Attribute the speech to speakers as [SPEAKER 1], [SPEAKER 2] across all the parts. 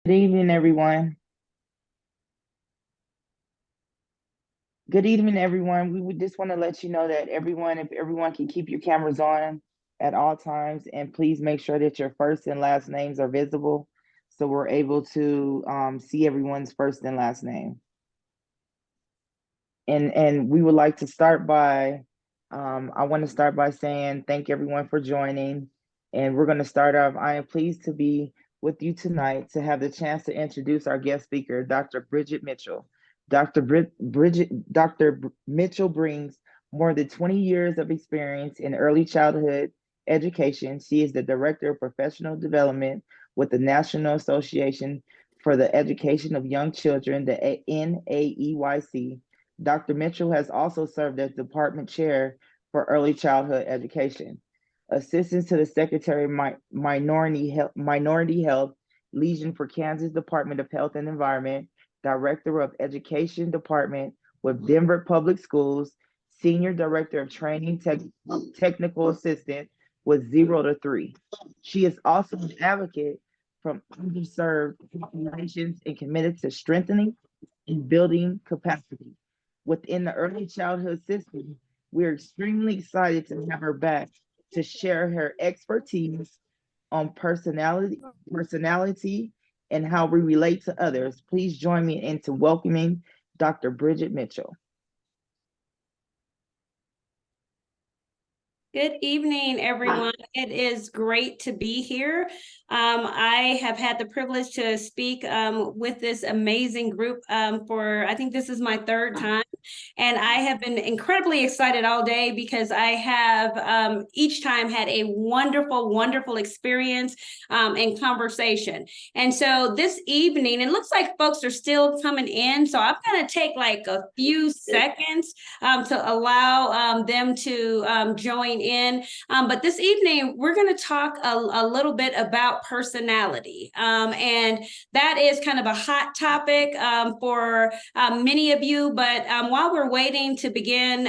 [SPEAKER 1] Good evening, everyone. Good evening, everyone. We would just want to let you know that if everyone can keep your cameras on at all times, and please make sure that your first and last names are visible so we're able to see everyone's first and last name. And we would like to start by, I want to start by saying thank everyone for joining. And we're going to start off. I am pleased to be with you tonight to have the chance to introduce our guest speaker, Dr. Bridget Mitchell. Dr. Mitchell brings more than 20 years of experience in early childhood education. She is the Director of Professional Development with the National Association for the Education of Young Children, the NAEYC. Dr. Mitchell has also served as department chair for early childhood education, assistant to the Secretary of Minority Health, Legion for Kansas Department of Health and Environment, Director of Education Department with Denver Public Schools, Senior Director of Training Technical Assistant with 0 to 3. She is also an advocate from underserved populations and committed to strengthening and building capacity within the early childhood system. We're extremely excited to have her back to share her expertise on personality and how we relate to others. Please join me into welcoming Dr. Bridget Mitchell.
[SPEAKER 2] Good evening, everyone. It is great to be here. I have had the privilege to speak with this amazing group I think this is my third time. And I have been incredibly excited all day because I have each time had a wonderful, wonderful experience and conversation. And so this evening, it looks like folks are still coming in. So I'm going to take like a few seconds to allow them to join in. But this evening, we're going to talk a little bit about personality. And that is kind of a hot topic for many of you. But while we're waiting to begin,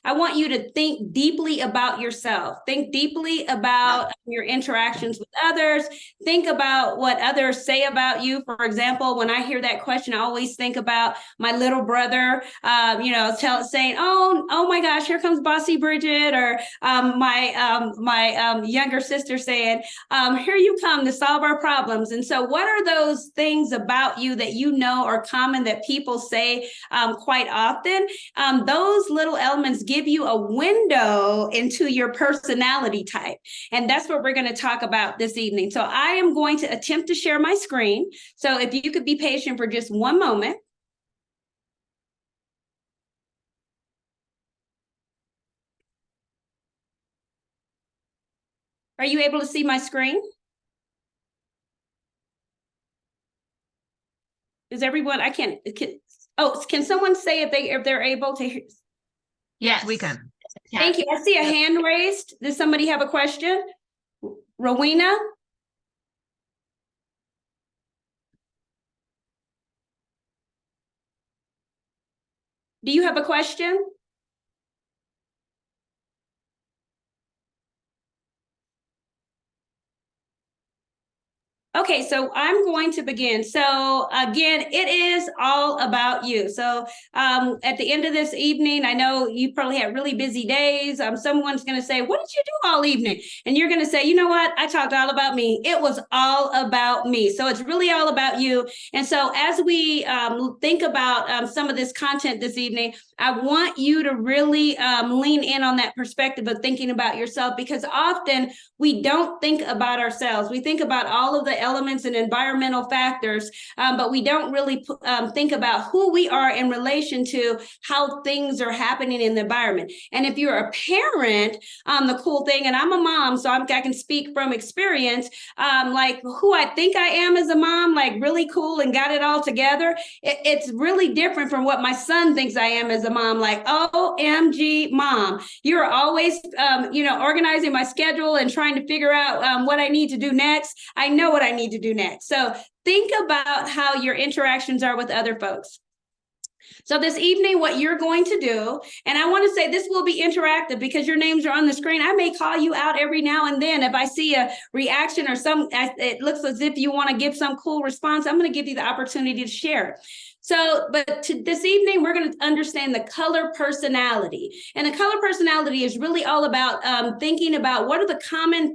[SPEAKER 2] I want you to think deeply about yourself. Think deeply about your interactions with others. Think about what others say about you. For example, when I hear that question, I always think about my little brother, saying, "Oh my gosh, here comes Bossy Bridget," or my younger sister saying, "Here you come to solve our problems." And so, what are those things about you that you know are common that people say quite often? Those little elements give you a window into your personality type. And that's what we're going to talk about this evening. So I am going to attempt to share my screen. So if you could be patient for just one moment. Are you able to see my screen? Is everyone, can someone say if they're able to hear?
[SPEAKER 3] Yes, we can.
[SPEAKER 2] Thank you. I see a hand raised. Does somebody have a question? Rowena? Do you have a question? Okay, so I'm going to begin. So again, it is all about you. So at the end of this evening, I know you probably had really busy days. Someone's going to say, "What did you do all evening?" And you're going to say, "You know what? I talked all about me. It was all about me." So it's really all about you. And so as we think about some of this content this evening, I want you to really lean in on that perspective of thinking about yourself, because often we don't think about ourselves. We think about all of the elements and environmental factors, but we don't really think about who we are in relation to how things are happening in the environment. And if you're a parent, the cool thing, and I'm a mom, so I can speak from experience, like who I think I am as a mom, like really cool and got it all together. It's really different from what my son thinks I am as a mom, like, OMG mom. You're always, organizing my schedule and trying to figure out what I need to do next. I know what I need to do next. So think about how your interactions are with other folks. So this evening, what you're going to do, and I want to say this will be interactive because your names are on the screen. I may call you out every now and then. If I see a reaction or it looks as if you want to give some cool response, I'm going to give you the opportunity to share. So, but this evening, we're going to understand the color personality. And the color personality is really all about thinking about what are the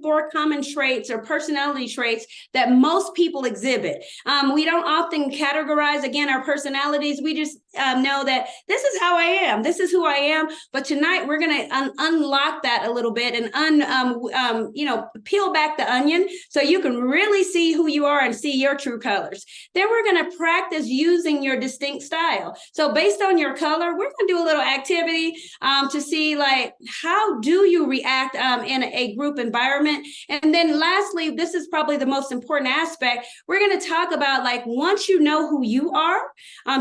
[SPEAKER 2] four common traits or personality traits that most people exhibit. We don't often categorize, again, our personalities. We just know that this is how I am. This is who I am. But tonight, we're going to unlock that a little bit and peel back the onion so you can really see who you are and see your true colors. Then we're going to practice using your distinct style. So based on your color, we're going to do a little activity to see like how do you react in a group environment. And then lastly, this is probably the most important aspect. We're going to talk about like once you know who you are,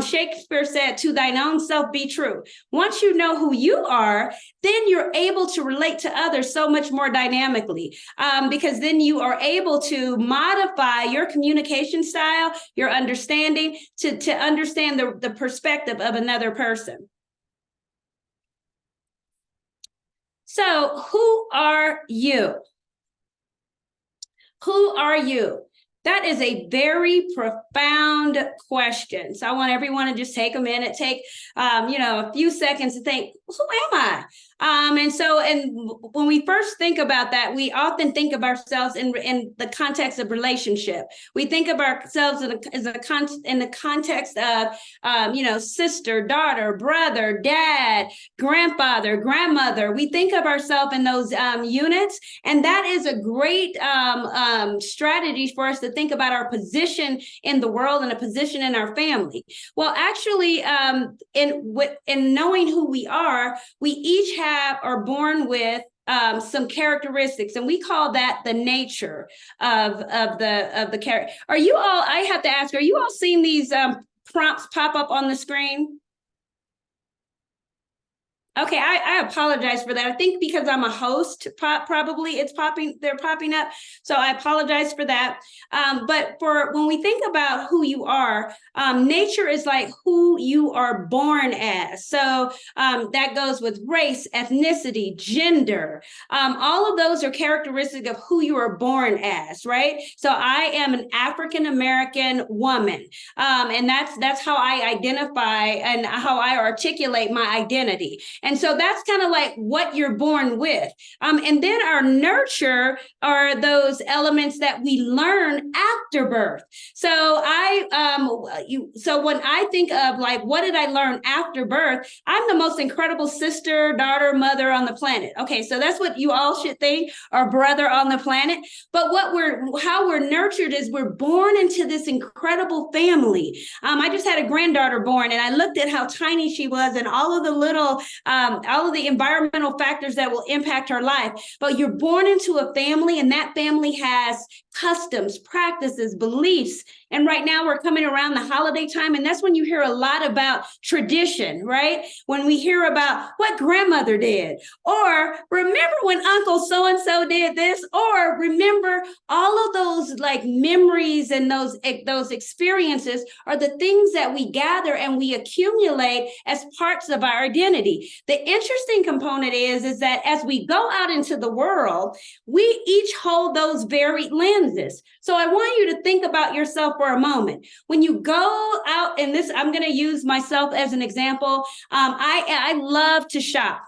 [SPEAKER 2] Shakespeare said, "To thine own self be true." Once you know who you are, then you're able to relate to others so much more dynamically because then you are able to modify your communication style, your understanding to understand the perspective of another person. So who are you? Who are you? That is a very profound question. So I want everyone to just take a minute, take a few seconds to think, who am I? And when we first think about that, we often think of ourselves in the context of relationship. We think of ourselves in the context of, sister, daughter, brother, dad, grandfather, grandmother. We think of ourselves in those units, and that is a great strategy for us to think about our position in the world and a position in our family. Well, actually, in knowing who we are, we each are born with some characteristics, and we call that the nature of the character. Are you all? I have to ask: are you all seeing these prompts pop up on the screen? Okay, I apologize for that. I think because I'm a host, probably they're popping up. So I apologize for that. But when we think about who you are, nature is like who you are born as. So that goes with race, ethnicity, gender. All of those are characteristics of who you are born as, right? So I am an African-American woman. And that's how I identify and how I articulate my identity. And so that's kind of like what you're born with. And then our nurture are those elements that we learn after birth. So so when I think of like, what did I learn after birth? I'm the most incredible sister, daughter, mother on the planet. Okay, so that's what you all should think, or brother on the planet. But how we're nurtured is we're born into this incredible family. I just had a granddaughter born, and I looked at how tiny she was and all of the little all of the environmental factors that will impact her life. But you're born into a family, and that family has customs, practices, beliefs. And right now we're coming around the holiday time, and that's when you hear a lot about tradition, right? When we hear about what grandmother did, or remember when Uncle so-and-so did this, or remember all of those like memories and those experiences are the things that we gather and we accumulate as parts of our identity. The interesting component is that as we go out into the world, we each hold those varied lenses. So I want you to think about yourself for a moment. When you go out, and this, I'm going to use myself as an example. I love to shop.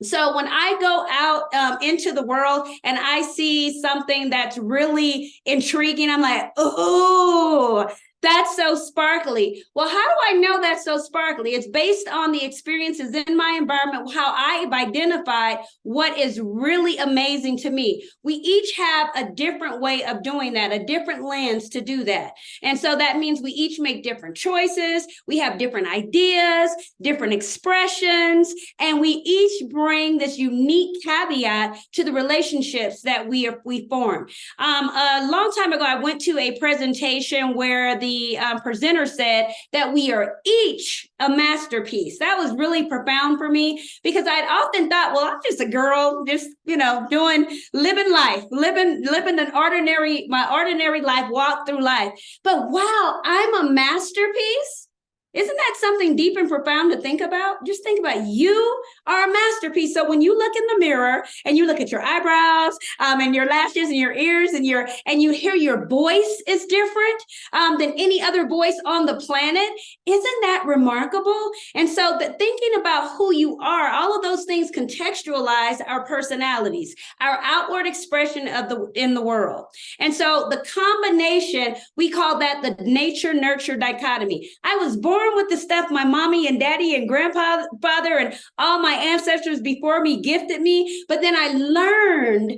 [SPEAKER 2] So when I go out into the world and I see something that's really intriguing, I'm like, oh, that's so sparkly. Well, how do I know that's so sparkly? It's based on the experiences in my environment, how I've identified what is really amazing to me. We each have a different way of doing that, a different lens to do that. And so that means we each make different choices. We have different ideas, different expressions, and we each bring this unique caveat to the relationships that we form. A long time ago, I went to a presentation where the presenter said that we are each a masterpiece. That was really profound for me because I'd often thought, well, I'm just a girl, just, living life, living my ordinary life, walk through life. But wow, I'm a masterpiece. Isn't that something deep and profound to think about? Just think about, you are a masterpiece. So when you look in the mirror and you look at your eyebrows and your lashes and your ears and you hear your voice is different than any other voice on the planet, isn't that remarkable? And so that thinking about who you are, all of those things contextualize our personalities, our outward expression in the world. And so the combination, we call that the nature-nurture dichotomy. I was born with the stuff my mommy and daddy and grandfather and all my ancestors before me gifted me, but then I learned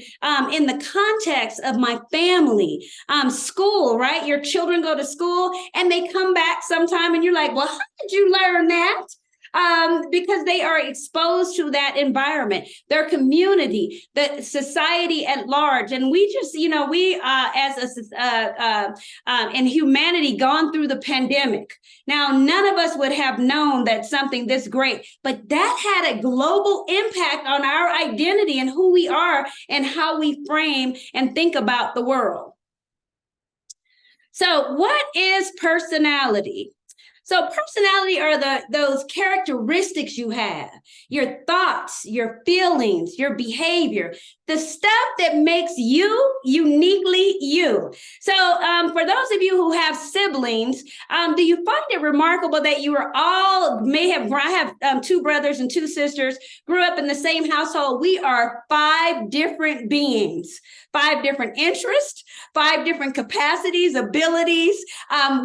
[SPEAKER 2] in the context of my family, school, right? Your children go to school and they come back sometime and you're like, well, how did you learn that? Because they are exposed to that environment, their community, the society at large. And we just, we in humanity gone through the pandemic. Now, none of us would have known that something this great, but that had a global impact on our identity and who we are and how we frame and think about the world. So what is personality? So personality are those characteristics you have, your thoughts, your feelings, your behavior, the stuff that makes you uniquely you. So for those of you who have siblings, do you find it remarkable that you are all I have 2 brothers and 2 sisters, grew up in the same household. We are 5 different beings, 5 different interests, 5 different capacities, abilities.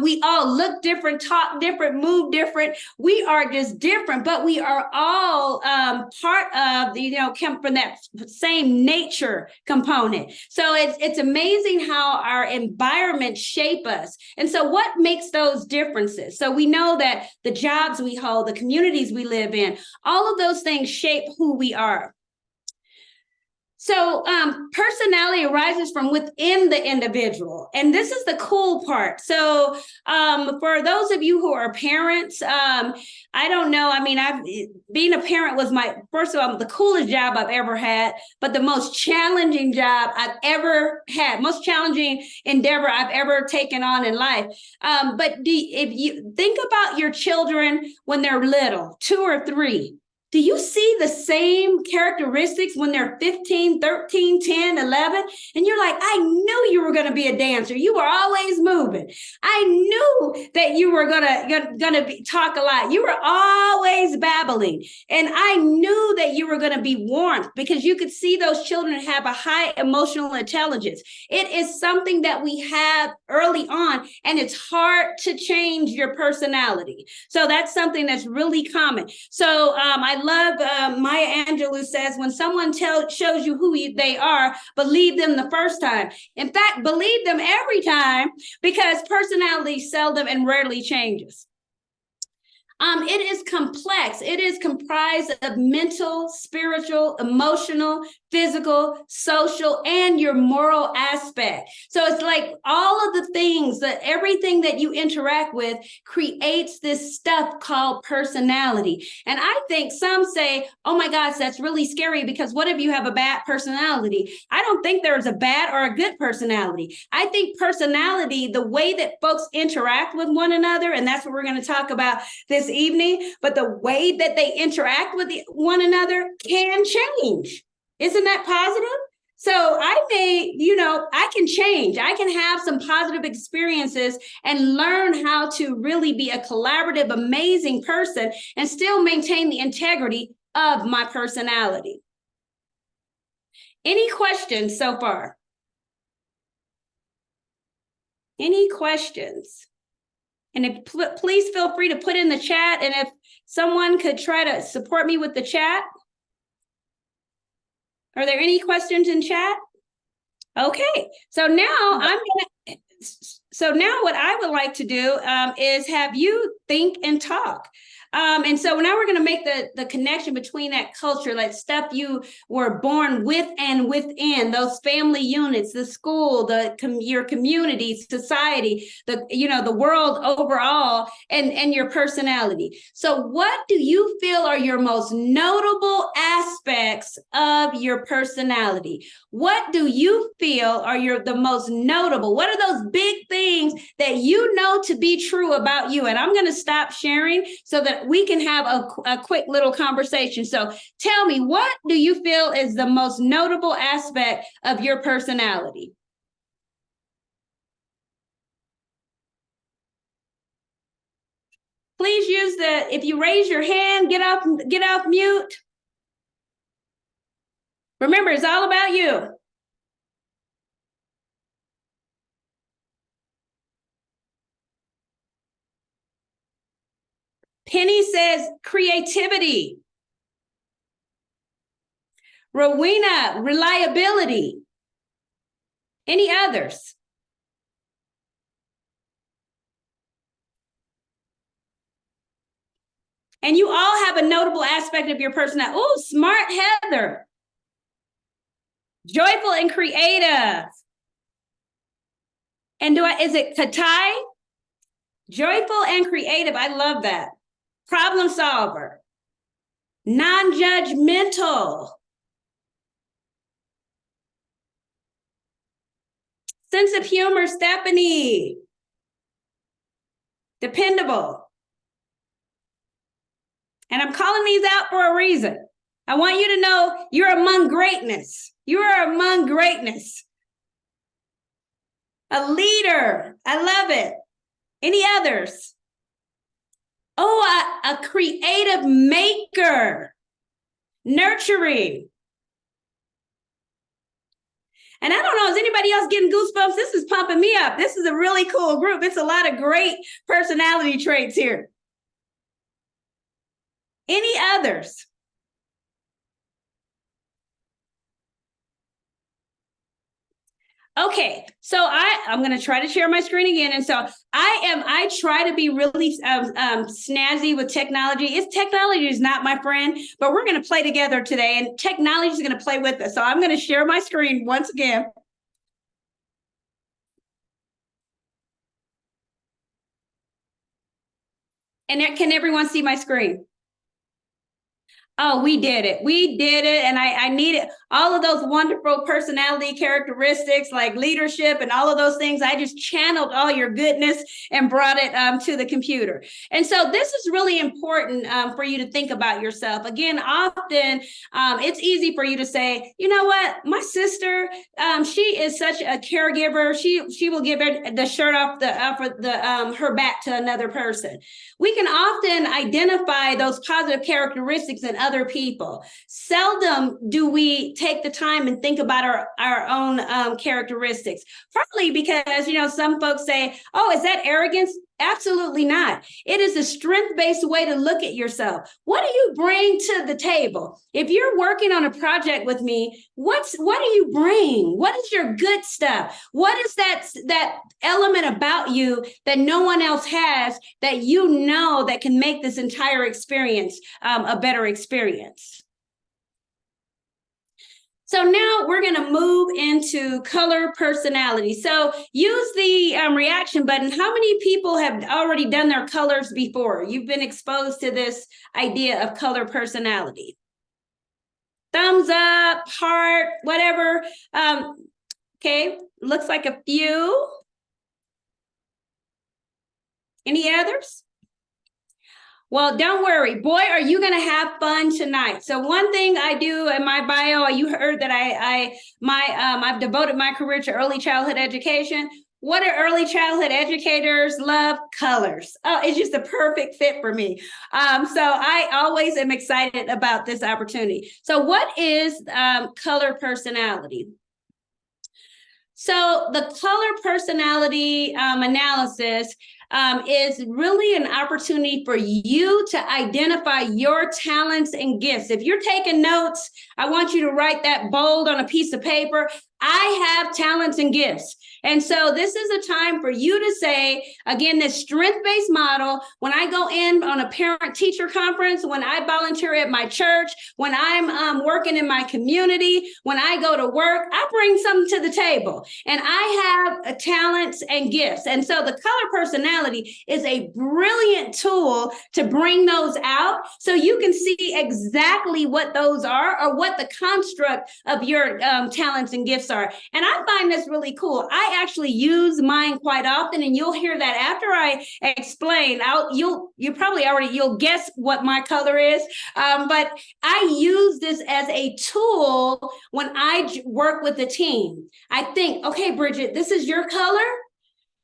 [SPEAKER 2] We all look different, talk different, move different. We are just different, but we are all part of, come from that same nature component. So it's amazing how our environment shape us. And so what makes those differences? So we know that the jobs we hold, the communities we live in, all of those things shape who we are. So personality arises from within the individual. And this is the cool part. So for those of you who are parents, I don't know. I mean, being a parent was first of all, the coolest job I've ever had, but the most challenging job I've ever had, most challenging endeavor I've ever taken on in life. But if you think about your children when they're little, 2 or 3, do you see the same characteristics when they're 15, 13, 10, 11? And you're like, I knew you were going to be a dancer. You were always moving. I knew that you were going to talk a lot. You were always babbling. And I knew that you were going to be warmth because you could see those children have a high emotional intelligence. It is something that we have early on, and it's hard to change your personality. So that's something that's really common. So I love Maya Angelou says, when someone shows you who they are, believe them the first time. In fact, believe them every time, because personality seldom and rarely changes. It is complex. It is comprised of mental, spiritual, emotional, physical, social, and your moral aspect. So it's like all of the things, that everything that you interact with creates this stuff called personality. And I think some say, oh my gosh, that's really scary, because what if you have a bad personality? I don't think there's a bad or a good personality. I think personality, the way that folks interact with one another, and that's what we're going to talk about this evening, but the way that they interact with one another can change. Isn't that positive? So I can change. I can have some positive experiences and learn how to really be a collaborative, amazing person and still maintain the integrity of my personality. Any questions so far? Any questions? And please feel free to put in the chat. And if someone could try to support me with the chat. Are there any questions in chat? Okay, so now what I would like to do is have you think and talk. And so now we're going to make the connection between that culture, like stuff you were born with and within, those family units, the school, your community, society, the world overall, and your personality. So what do you feel are your most notable aspects of your personality? What do you feel are the most notable? What are those big things that you know to be true about you? And I'm going to stop sharing so that we can have a quick little conversation. So tell me, what do you feel is the most notable aspect of your personality? Please use if you raise your hand, get off mute. Remember, it's all about you. Penny says creativity. Rowena, reliability. Any others? And you all have a notable aspect of your personality. Oh, smart Heather. Joyful and creative. And is it Katai? Joyful and creative. I love that. Problem solver. Non-judgmental. Sense of humor, Stephanie. Dependable. And I'm calling these out for a reason. I want you to know you're among greatness. You are among greatness. A leader. I love it. Any others? Oh, a creative maker. Nurturing. And I don't know, is anybody else getting goosebumps? This is pumping me up. This is a really cool group. It's a lot of great personality traits here. Any others? Okay, so I'm going to try to share my screen again. And so I try to be really snazzy with technology. Technology is not my friend, but we're going to play together today, and technology is going to play with us. So I'm going to share my screen once again. And can everyone see my screen? Oh, we did it. We did it. And I needed all of those wonderful personality characteristics like leadership and all of those things. I just channeled all your goodness and brought it to the computer. And so this is really important for you to think about yourself. Again, often it's easy for you to say, you know what, my sister, she is such a caregiver. She will give the shirt off her back to another person. We can often identify those positive characteristics in other people. Seldom do we take the time and think about our own characteristics, partly because, some folks say, oh, is that arrogance? Absolutely not. It is a strength-based way to look at yourself. What do you bring to the table? If you're working on a project with me, what do you bring? What is your good stuff? What is that element about you that no one else has that that can make this entire experience a better experience? So now we're going to move into color personality. So use the reaction button. How many people have already done their colors before? You've been exposed to this idea of color personality. Thumbs up, heart, whatever. Okay, looks like a few. Any others? Well, don't worry. Boy, are you going to have fun tonight. So one thing I do in my bio, you heard that I've devoted my career to early childhood education. What do early childhood educators love? Colors. Oh, it's just a perfect fit for me. So I always am excited about this opportunity. So what is color personality? So the color personality analysis is really an opportunity for you to identify your talents and gifts. If you're taking notes, I want you to write that bold on a piece of paper. I have talents and gifts. And so this is a time for you to say, again, this strength-based model, when I go in on a parent-teacher conference, when I volunteer at my church, when I'm working in my community, when I go to work, I bring something to the table. And I have talents and gifts. And so the color personality is a brilliant tool to bring those out so you can see exactly what those are or what the construct of your talents and gifts are. And I find this really cool. I actually use mine quite often, and you'll hear that after I explain. You'll guess what my color is, but I use this as a tool when I work with a team. I think, okay, Bridget, this is your color.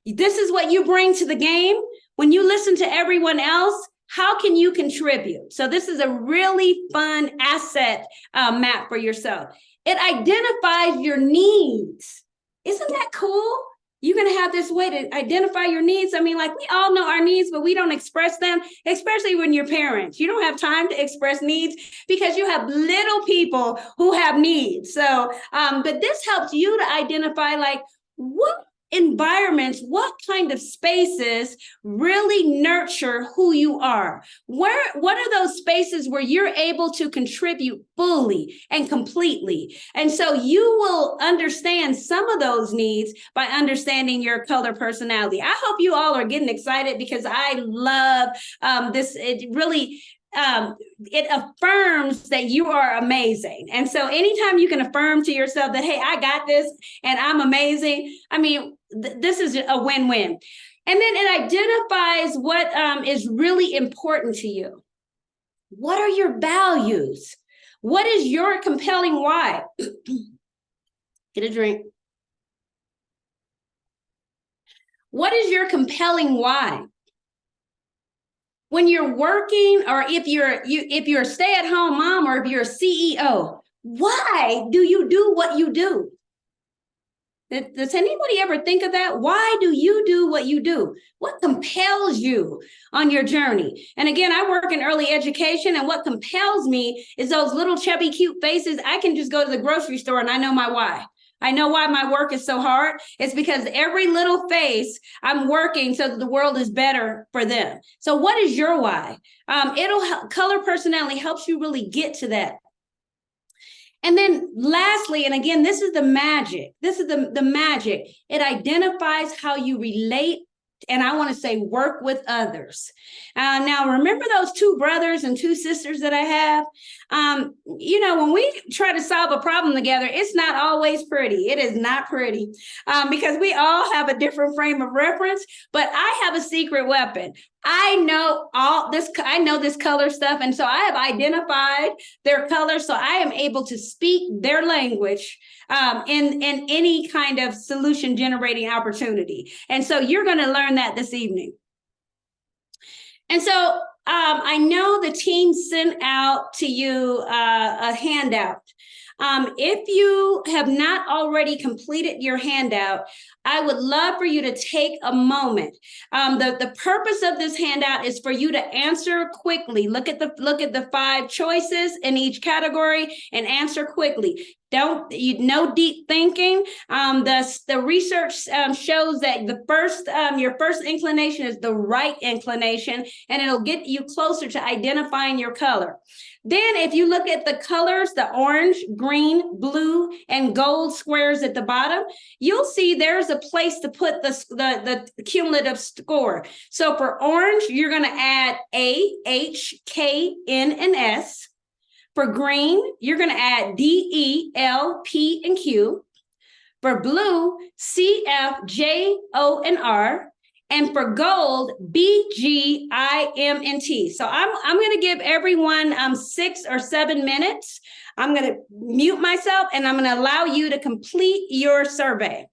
[SPEAKER 2] This is what you bring to the game. When you listen to everyone else, how can you contribute? So this is a really fun asset map for yourself. It identifies your needs. Isn't that cool? You're going to have this way to identify your needs. I mean, like, we all know our needs, but we don't express them, especially when you're parents. You don't have time to express needs because you have little people who have needs. So, but this helps you to identify, like, what environments, what kind of spaces really nurture who you are? What are those spaces where you're able to contribute fully and completely? And so you will understand some of those needs by understanding your color personality. I hope you all are getting excited because I love this. It really it affirms that you are amazing. And so anytime you can affirm to yourself that, hey, I got this and I'm amazing, I mean, this is a win-win. And then it identifies what is really important to you. What are your values? What is your compelling why? Get a drink. What is your compelling why? When you're working, or if you're a stay-at-home mom, or if you're a CEO, why do you do what you do? Does anybody ever think of that? Why do you do what you do? What compels you on your journey? And again, I work in early education, and what compels me is those little chubby, cute faces. I can just go to the grocery store and I know my why. I know why my work is so hard. It's because every little face I'm working so that the world is better for them. So what is your why? Color personality helps you really get to that. And then lastly, and again, this is the magic. This is the magic. It identifies how you relate, and I want to say work with others. Now, remember those two brothers and two sisters that I have? When we try to solve a problem together, it's not always pretty. It is not pretty because we all have a different frame of reference, but I have a secret weapon. I know this color stuff. And so I have identified their color. So I am able to speak their language in any kind of solution generating opportunity. And so you're going to learn that this evening. And so I know the team sent out to you a handout. If you have not already completed your handout, I would love for you to take a moment. The purpose of this handout is for you to answer quickly. Look at the 5 choices in each category and answer quickly. No deep thinking. The research shows that your first inclination is the right inclination, and it'll get you closer to identifying your color. Then if you look at the colors, the orange, green, blue, and gold squares at the bottom, you'll see there's a place to put the cumulative score. So for orange, you're going to add A, H, K, N, and S. For green, you're going to add D, E, L, P, and Q. For blue, C, F, J, O, and R. And for gold, B, G, I, M, and T. So I'm going to give everyone 6 or 7 minutes. I'm going to mute myself, and I'm going to allow you to complete your survey.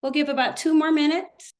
[SPEAKER 2] We'll give about 2 more minutes.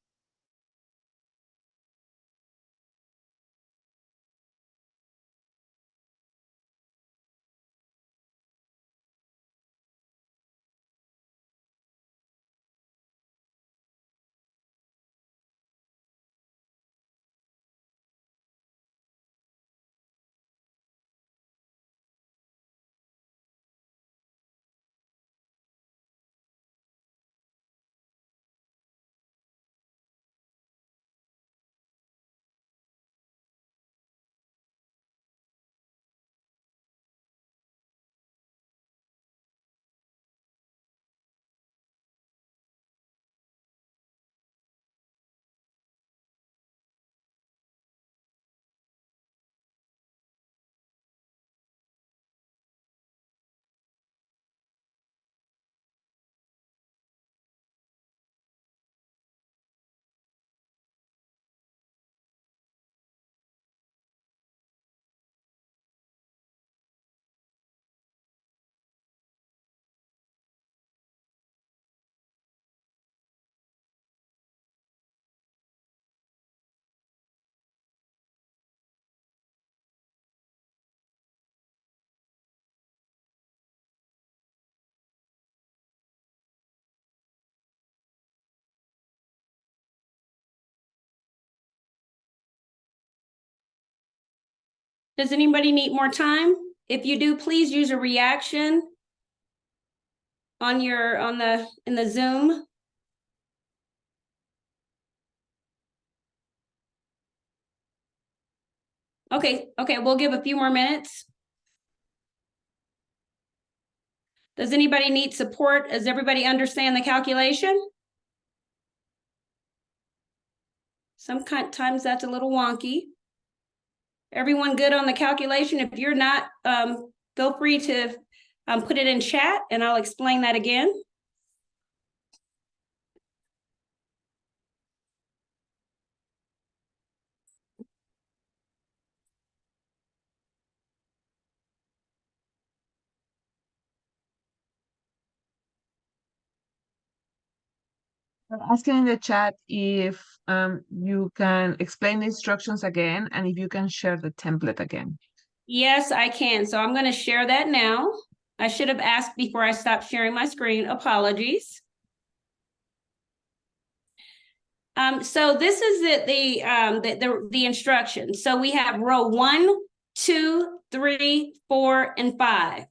[SPEAKER 2] Does anybody need more time? If you do, please use a reaction on in the Zoom. Okay, we'll give a few more minutes. Does anybody need support? Does everybody understand the calculation? Sometimes that's a little wonky. Everyone good on the calculation? If you're not, feel free to put it in chat and I'll explain that again.
[SPEAKER 3] I'm asking in the chat if you can explain the instructions again and if you can share the template again.
[SPEAKER 2] Yes, I can. So I'm going to share that now. I should have asked before I stopped sharing my screen. Apologies. So this is the instructions. So we have row 1, 2, 3, 4, and 5.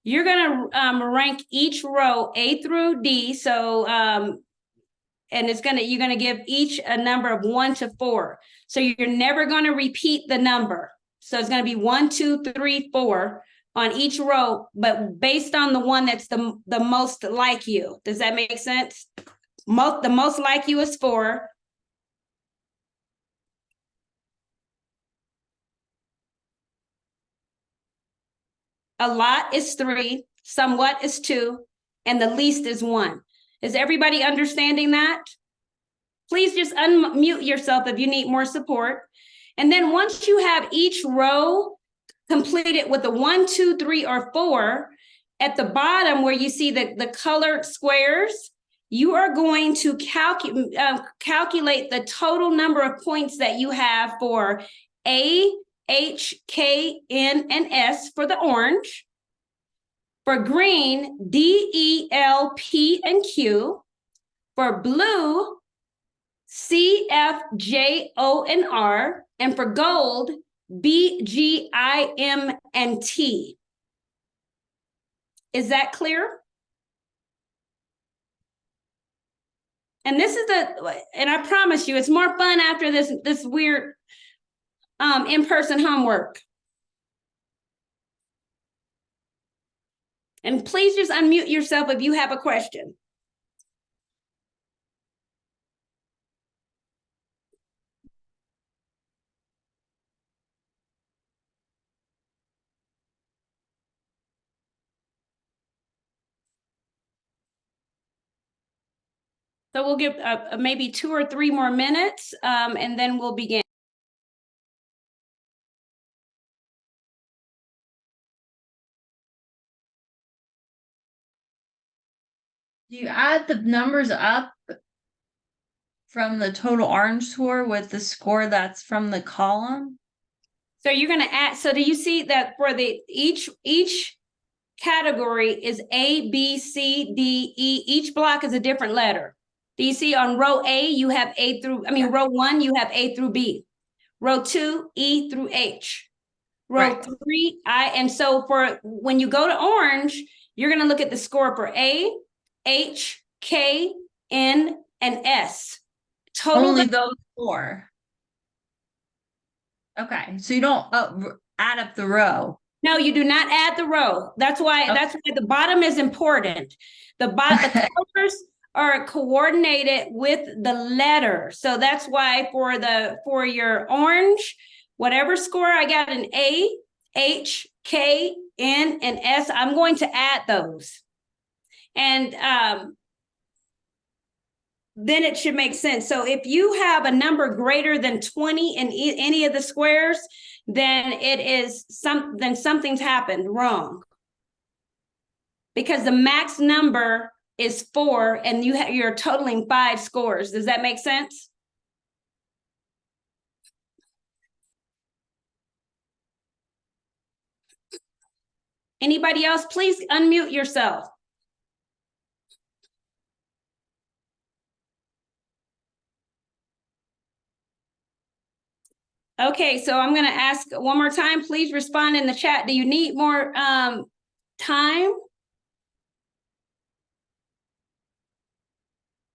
[SPEAKER 2] You're going to rank each row A through D. So and you're going to give each a number of 1 to 4. So you're never going to repeat the number. So it's going to be 1, 2, 3, 4 on each row, but based on the one that's the most like you. Does that make sense? The most like you is 4. A lot is 3, somewhat is 2, and the least is 1. Is everybody understanding that? Please just unmute yourself if you need more support. And then once you have each row completed with the 1, 2, 3, or 4, at the bottom where you see the colored squares, you are going to calculate the total number of points that you have for A, H, K, N, and S for the orange. For green, D, E, L, P, and Q. For blue, C, F, J, O, and R. And for gold, B, G, I, M, and T. Is that clear? And this is and I promise you, it's more fun after this weird in-person homework. And please just unmute yourself if you have a question. So we'll give maybe 2 or 3 more minutes and then we'll begin.
[SPEAKER 4] Do you add the numbers up from the total orange score with the score that's from the column?
[SPEAKER 2] So you're gonna add, so do you see that for the each category is A, B, C, D, E, each block is a different letter. Do you see on row A, you have A through, row 1, you have A through B. Row 2, E through H. Row
[SPEAKER 4] Right.
[SPEAKER 2] 3, I, and so for when you go to orange, you're gonna look at the score for A, H, K, N, and S. Total.
[SPEAKER 4] Only those four. Okay, so you don't add up the row.
[SPEAKER 2] No, you do not add the row. That's why the bottom is important. The colors are coordinated with the letter. So that's why for your orange, whatever score I got an A, H, K, N, and S, I'm going to add those. And then it should make sense. So if you have a number greater than 20 in any of the squares, then it is then something's happened wrong. Because the max number is 4 and you're totaling 5 scores. Does that make sense? Anybody else, please unmute yourself. Okay, so I'm going to ask one more time. Please respond in the chat. Do you need more time?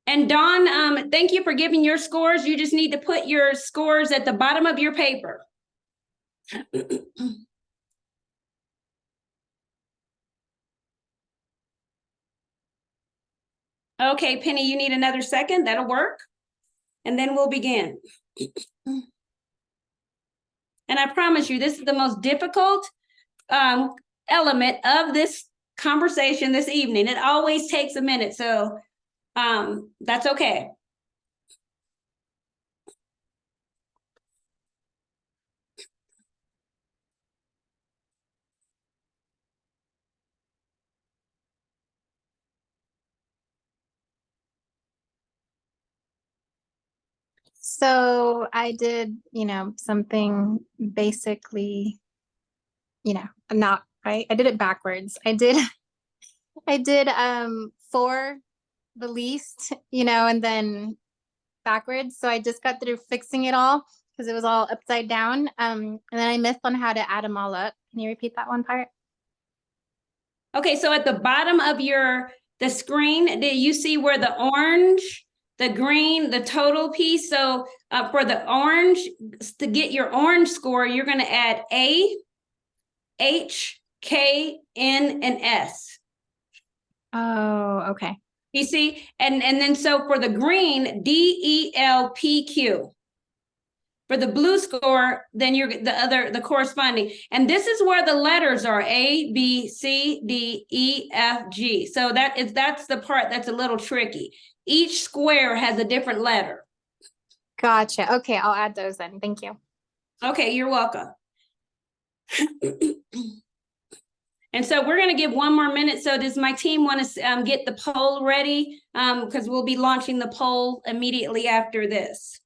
[SPEAKER 2] And Dawn, thank you for giving your scores. You just need to put your scores at the bottom of your paper. Okay, Penny, you need another second. That'll work. And then we'll begin. And I promise you, this is the most difficult element of this conversation this evening. It always takes a minute, so that's okay.
[SPEAKER 5] So I did, something basically, not right. I did it backwards. I did 4 the least, and then backwards. So I just got through fixing it all because it was all upside down. And then I missed on how to add them all up. Can you repeat that one part?
[SPEAKER 2] Okay, so at the bottom of the screen, do you see where the orange, the green, the total piece? So for the orange, to get your orange score, you're going to add A, H, K, N, and S.
[SPEAKER 5] Oh, okay.
[SPEAKER 2] You see? And then so for the green, D, E, L, P, Q. For the blue score, then you're the corresponding. And this is where the letters are A, B, C, D, E, F, G. So that's the part that's a little tricky. Each square has a different letter.
[SPEAKER 5] Gotcha. Okay, I'll add those then. Thank you.
[SPEAKER 2] Okay, you're welcome. And so we're going to give one more minute. So does my team want to get the poll ready? Because we'll be launching the poll immediately after this.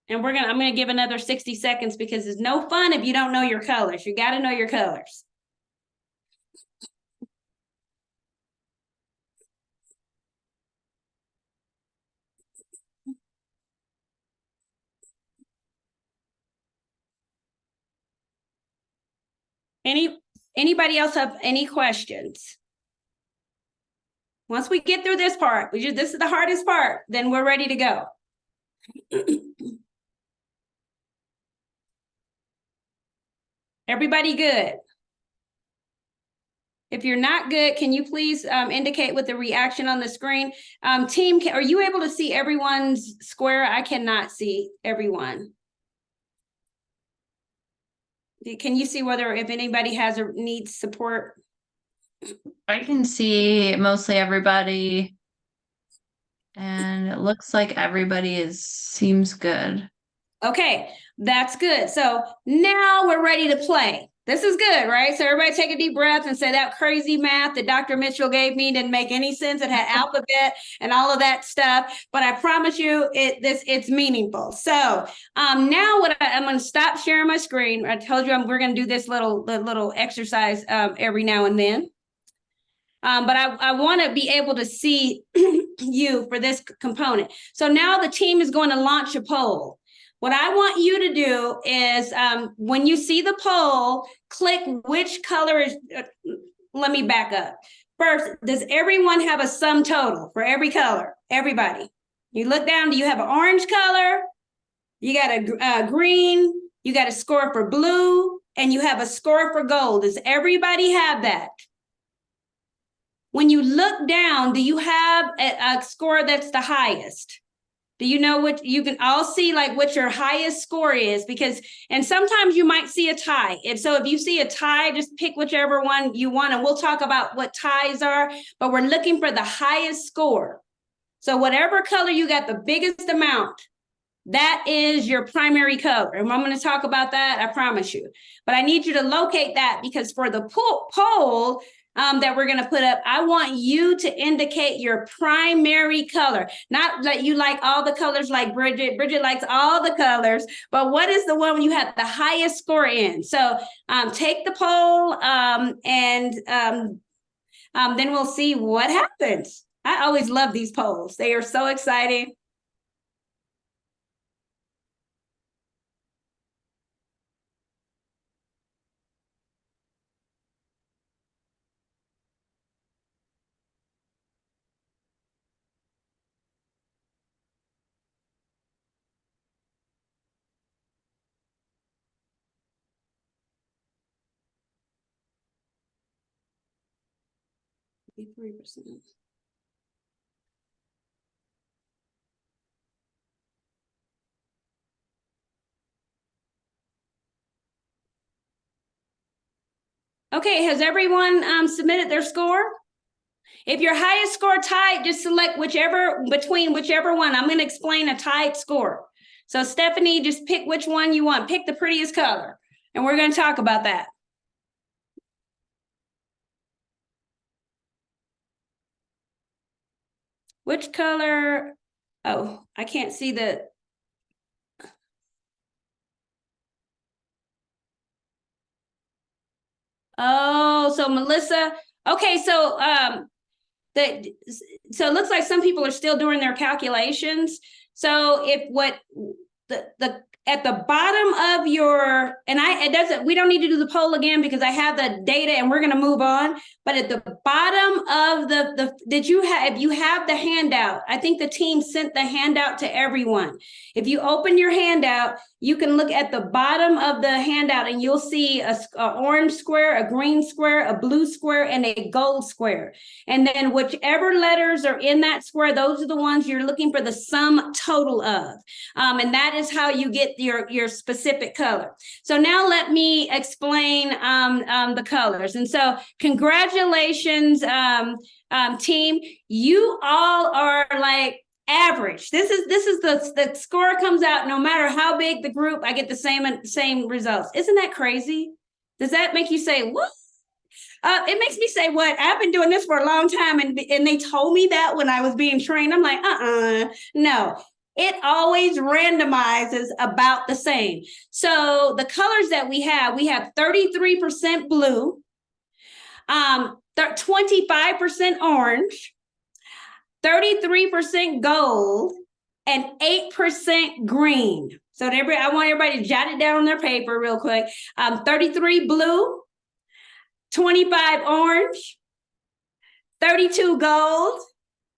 [SPEAKER 2] And I'm going to give another 60 seconds because it's no fun if you don't know your colors. You got to know your colors. Anybody else have any questions? Once we get through this part, this is the hardest part, then we're ready to go. Everybody good? If you're not good, can you please indicate with the reaction on the screen? Team, are you able to see everyone's square? I cannot see everyone. Can you see if anybody needs support?
[SPEAKER 4] I can see mostly everybody. And it looks like everybody seems good.
[SPEAKER 2] Okay, that's good. So now we're ready to play. This is good, right? So everybody take a deep breath and say that crazy math that Dr. Mitchell gave me didn't make any sense. It had alphabet and all of that stuff, but I promise you it's meaningful. So now I'm going to stop sharing my screen. I told you we're going to do this little exercise every now and then. But I want to be able to see you for this component. So now the team is going to launch a poll. What I want you to do is when you see the poll, click which color is, let me back up. First, does everyone have a sum total for every color? Everybody. You look down, do you have an orange color? You got a green, you got a score for blue, and you have a score for gold. Does everybody have that? When you look down, do you have a score that's the highest? Do you know what you can all see, like what your highest score is? Because, and sometimes you might see a tie. And so if you see a tie, just pick whichever one you want. And we'll talk about what ties are, but we're looking for the highest score. So whatever color you got the biggest amount, that is your primary color. And I'm going to talk about that, I promise you. But I need you to locate that because for the poll, that we're going to put up, I want you to indicate your primary color. Not that you like all the colors like Bridget. Bridget likes all the colors, but what is the one you have the highest score in? So take the poll and then we'll see what happens. I always love these polls. They are so exciting. Be 3%. Okay, has everyone submitted their score? If your highest score tied, just select whichever one. I'm going to explain a tied score. So Stephanie, just pick which one you want. Pick the prettiest color, and we're going to talk about that. Which color? Oh, I can't see the. Oh, so Melissa. Okay, so so it looks like some people are still doing their calculations. So if what the at the bottom of your, and we don't need to do the poll again because I have the data and we're going to move on. But at the bottom of if you have the handout, I think the team sent the handout to everyone. If you open your handout, you can look at the bottom of the handout and you'll see a orange square, a green square, a blue square, and a gold square. And then whichever letters are in that square, those are the ones you're looking for the sum total of. And that is how you get your specific color. So now let me explain the colors. And so congratulations, team. You all are like average. This is the score comes out no matter how big the group, I get the same results. Isn't that crazy? Does that make you say, what? It makes me say, what? I've been doing this for a long time, and they told me that when I was being trained. I'm like, no. It always randomizes about the same. So the colors that we have 33% blue, 25% orange, 33% gold, and 8% green. So I want everybody to jot it down on their paper real quick. 33 blue, 25 orange, 32 gold,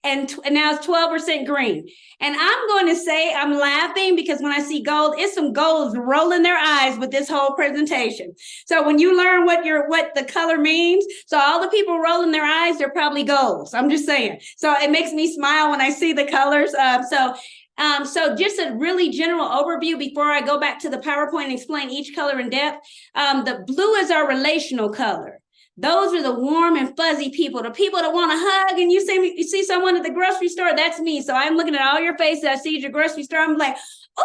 [SPEAKER 2] and now it's 12% green. And I'm going to say I'm laughing because when I see gold, it's some golds rolling their eyes with this whole presentation. So when you learn what the color means, so all the people rolling their eyes, they're probably golds. I'm just saying. So it makes me smile when I see the colors. So just a really general overview before I go back to the PowerPoint and explain each color in depth. The blue is our relational color. Those are the warm and fuzzy people, the people that want to hug, and you see someone at the grocery store, that's me. So I'm looking at all your faces. I see you at your grocery store. I'm like, oh,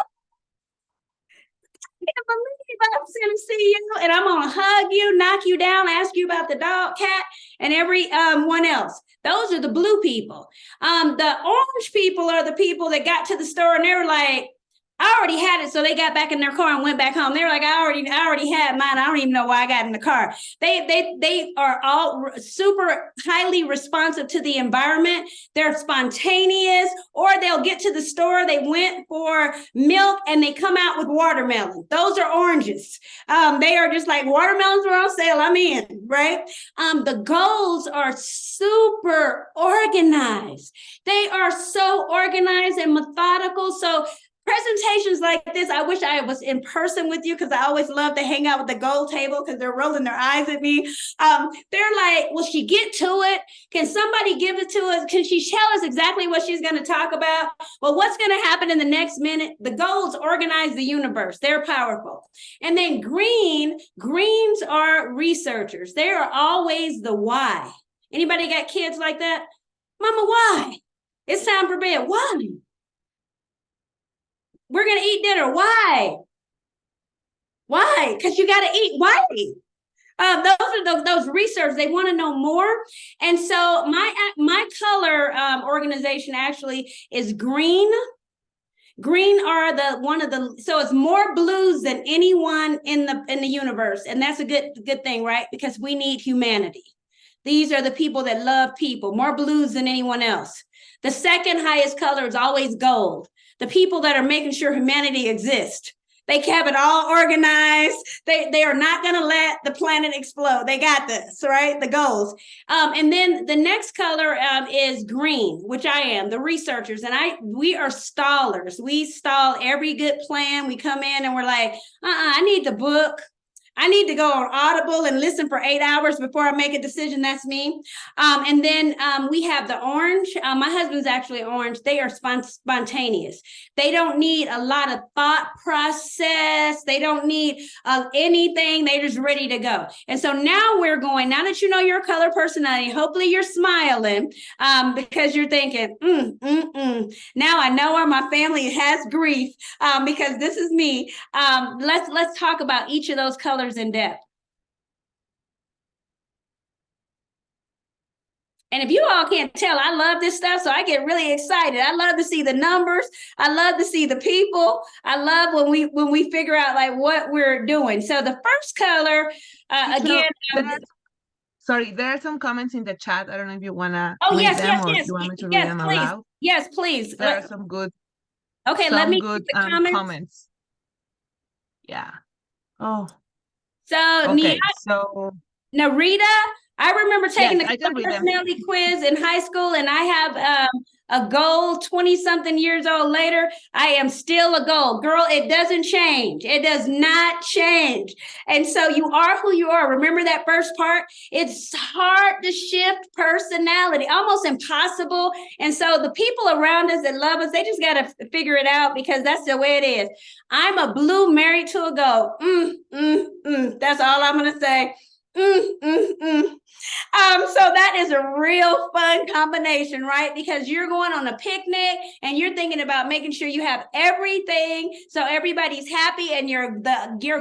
[SPEAKER 2] can't believe I'm gonna see you, and I'm gonna hug you, knock you down, ask you about the dog, cat, and every one else. Those are the blue people. The orange people are the people that got to the store and they were like, I already had it, so they got back in their car and went back home. They were like, I already had mine. I don't even know why I got in the car. They are all super highly responsive to the environment. They're spontaneous, or they'll get to the store. They went for milk and they come out with watermelon. Those are oranges. They are just like, watermelons are on sale, I'm in, right? The golds are super organized. They are so organized and methodical. So presentations like this, I wish I was in person with you, because I always love to hang out with the gold table because they're rolling their eyes at me. They're like, will she get to it? Can somebody give it to us? Can she tell us exactly what she's going to talk about? Well, what's going to happen in the next minute? The golds organize the universe. They're powerful. And then greens are researchers. They are always the why. Anybody got kids like that? Mama, why? It's time for bed. Why? We're going to eat dinner. Why? Why? Because you got to eat. Why? Those are those research. They want to know more. And so my color organization actually is green. Green are so it's more blues than anyone in the universe. And that's a good thing, right? Because we need humanity. These are the people that love people, more blues than anyone else. The second highest color is always gold. The people that are making sure humanity exists. They have it all organized. They are not going to let the planet explode. They got this, right? The goals. And then the next color is green, which I am, the researchers. And we are stallers. We stall every good plan. We come in and we're like, I need the book. I need to go on Audible and listen for 8 hours before I make a decision. That's me. And then we have the orange. My husband's actually orange. They are spontaneous. They don't need a lot of thought process. They don't need anything. They're just ready to go. And so now now that you know your color personality, hopefully you're smiling because you're thinking, now I know why my family has grief because this is me. Let's talk about each of those colors in depth. And if you all can't tell, I love this stuff, so I get really excited. I love to see the numbers. I love to see the people. I love when we figure out like what we're doing. So the first color, again.
[SPEAKER 3] Sorry, there are some comments in the chat. I don't know if you want to
[SPEAKER 2] read
[SPEAKER 3] yes,
[SPEAKER 2] them
[SPEAKER 3] or you want me to read them
[SPEAKER 2] please.
[SPEAKER 3] aloud.
[SPEAKER 2] Yes, please.
[SPEAKER 3] There are some good.
[SPEAKER 2] Okay, let me
[SPEAKER 3] good
[SPEAKER 2] the
[SPEAKER 3] comments. Yeah. Oh.
[SPEAKER 2] So,
[SPEAKER 3] okay, so
[SPEAKER 2] Narita, I remember taking
[SPEAKER 3] yes,
[SPEAKER 2] the personality quiz in high school, and I have a goal 20-something years old later. I am still a goal. Girl, it doesn't change. It does not change. And so you are who you are. Remember that first part? It's hard to shift personality, almost impossible. And so the people around us that love us, they just got to figure it out because that's the way it is. I'm a blue married to a gold. That's all I'm going to say. So that is a real fun combination, right? Because you're going on a picnic and you're thinking about making sure you have everything so everybody's happy, and your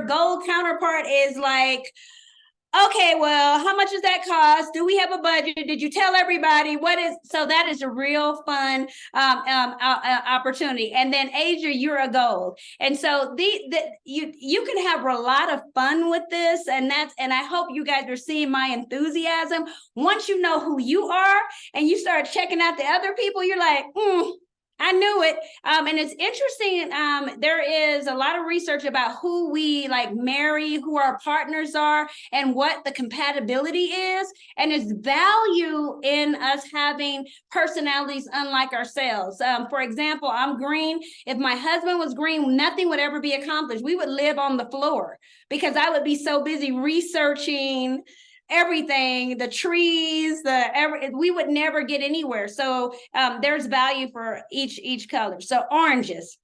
[SPEAKER 2] gold counterpart is like, okay, well, how much does that cost? Do we have a budget? Did you tell everybody so that is a real fun opportunity. And then Asia, you're a gold. And so you can have a lot of fun with this. And I hope you guys are seeing my enthusiasm. Once you know who you are and you start checking out the other people, you're like, I knew it. And it's interesting. There is a lot of research about who we like marry, who our partners are, and what the compatibility is. And it's value in us having personalities unlike ourselves. For example, I'm green. If my husband was green, nothing would ever be accomplished. We would live on the floor because I would be so busy researching everything, the trees, we would never get anywhere. So there's value for each color. So oranges.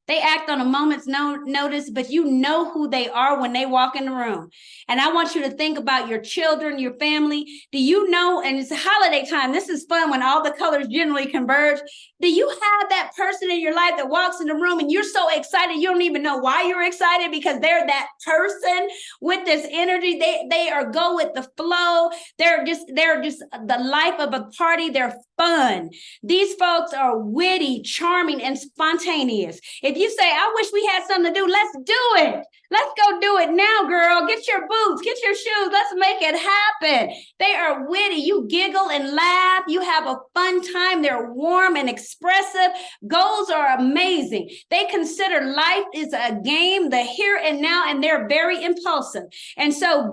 [SPEAKER 2] They act on a moment's notice, but you know who they are when they walk in the room. And I want you to think about your children, your family. Do you know, and it's a holiday time, this is fun when all the colors generally converge. Do you have that person in your life that walks in the room and you're so excited, you don't even know why you're excited, because they're that person with this energy. They are go with the flow. They're just the life of a party. They're fun. These folks are witty, charming, and spontaneous. If you say, I wish we had something to do, let's do it. Let's go do it now, girl. Get your boots, get your shoes. Let's make it happen. They are witty. You giggle and laugh. You have a fun time. They're warm and expressive. Goals are amazing. They consider life is a game, the here and now, and they're very impulsive. And so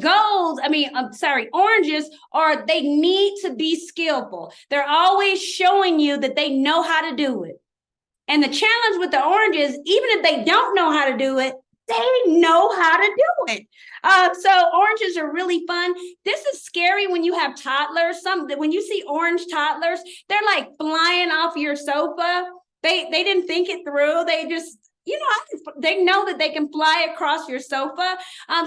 [SPEAKER 2] oranges they need to be skillful. They're always showing you that they know how to do it. And the challenge with the oranges, even if they don't know how to do it, they know how to do it. So oranges are really fun. This is scary when you have toddlers. When you see orange toddlers, they're like flying off your sofa. They didn't think it through. They just, they know that they can fly across your sofa.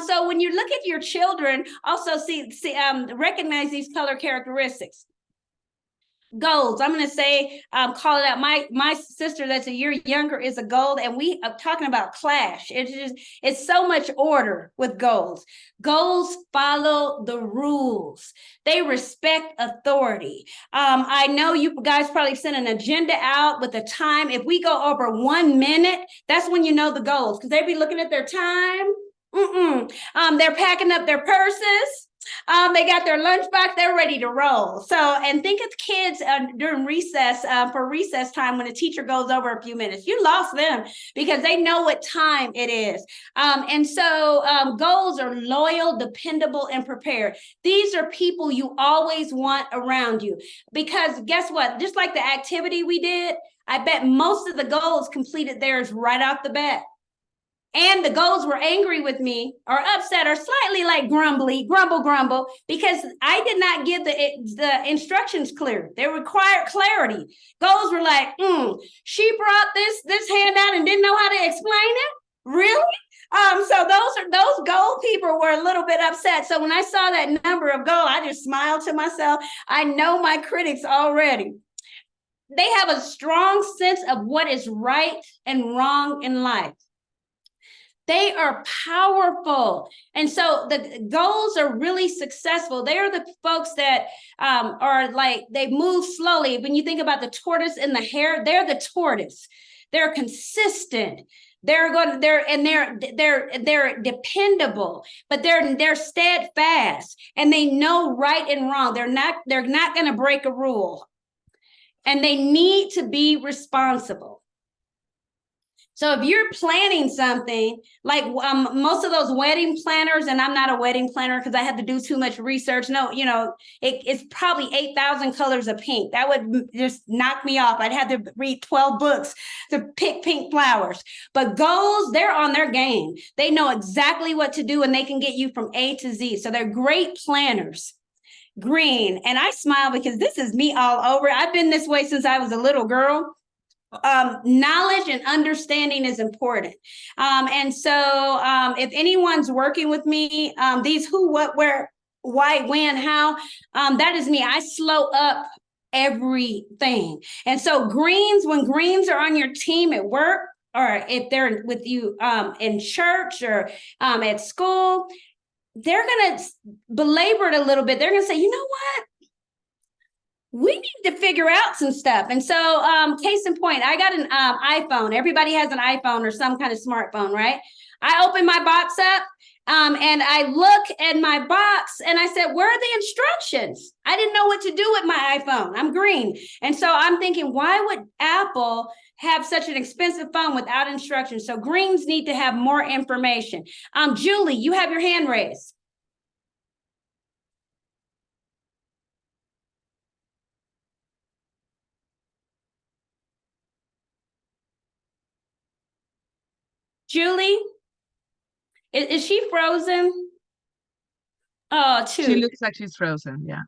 [SPEAKER 2] So when you look at your children, also recognize these color characteristics. Goals. I'm going to say, call it out. My sister that's a year younger is a gold, and we are talking about clash. It's so much order with goals. Goals follow the rules. They respect authority. I know you guys probably sent an agenda out with the time. If we go over 1 minute, that's when you know the goals, because they be looking at their time. They're packing up their purses. They got their lunchbox, they're ready to roll. So, and think of kids during recess, for recess time, when a teacher goes over a few minutes, you lost them because they know what time it is. And so goals are loyal, dependable, and prepared. These are people you always want around you, because guess what? Just like the activity we did, I bet most of the goals completed theirs right off the bat. And the goals were angry with me or upset or slightly like grumble, because I did not give the instructions clear. They required clarity. Goals were like, she brought this handout and didn't know how to explain it? Really? So those goal people were a little bit upset. So when I saw that number of goals, I just smiled to myself. I know my critics already. They have a strong sense of what is right and wrong in life. They are powerful. And so the goals are really successful. They are the folks that are like, they move slowly. When you think about the tortoise and the hare, they're the tortoise. They're consistent. They're dependable, but they're steadfast, and they know right and wrong. They're not going to break a rule, and they need to be responsible. So if you're planning something, like most of those wedding planners, and I'm not a wedding planner because I have to do too much research. No, it's probably 8,000 colors of pink. That would just knock me off. I'd have to read 12 books to pick pink flowers. But goals, they're on their game. They know exactly what to do, and they can get you from A to Z. So they're great planners. Green, and I smile because this is me all over. I've been this way since I was a little girl. Knowledge and understanding is important. And so if anyone's working with me, these who, what, where, why, when, how, that is me. I slow up everything. And so when greens are on your team at work, or if they're with you in church or at school, they're going to belabor it a little bit. They're going to say, you know what? We need to figure out some stuff. And so case in point, I got an iPhone. Everybody has an iPhone or some kind of smartphone, right? I open my box up and I look at my box and I said, where are the instructions? I didn't know what to do with my iPhone. I'm green. And so I'm thinking, why would Apple have such an expensive phone without instructions? So greens need to have more information. Julie, you have your hand raised. Julie, is she frozen? Oh, too.
[SPEAKER 3] She looks like she's frozen. Yeah.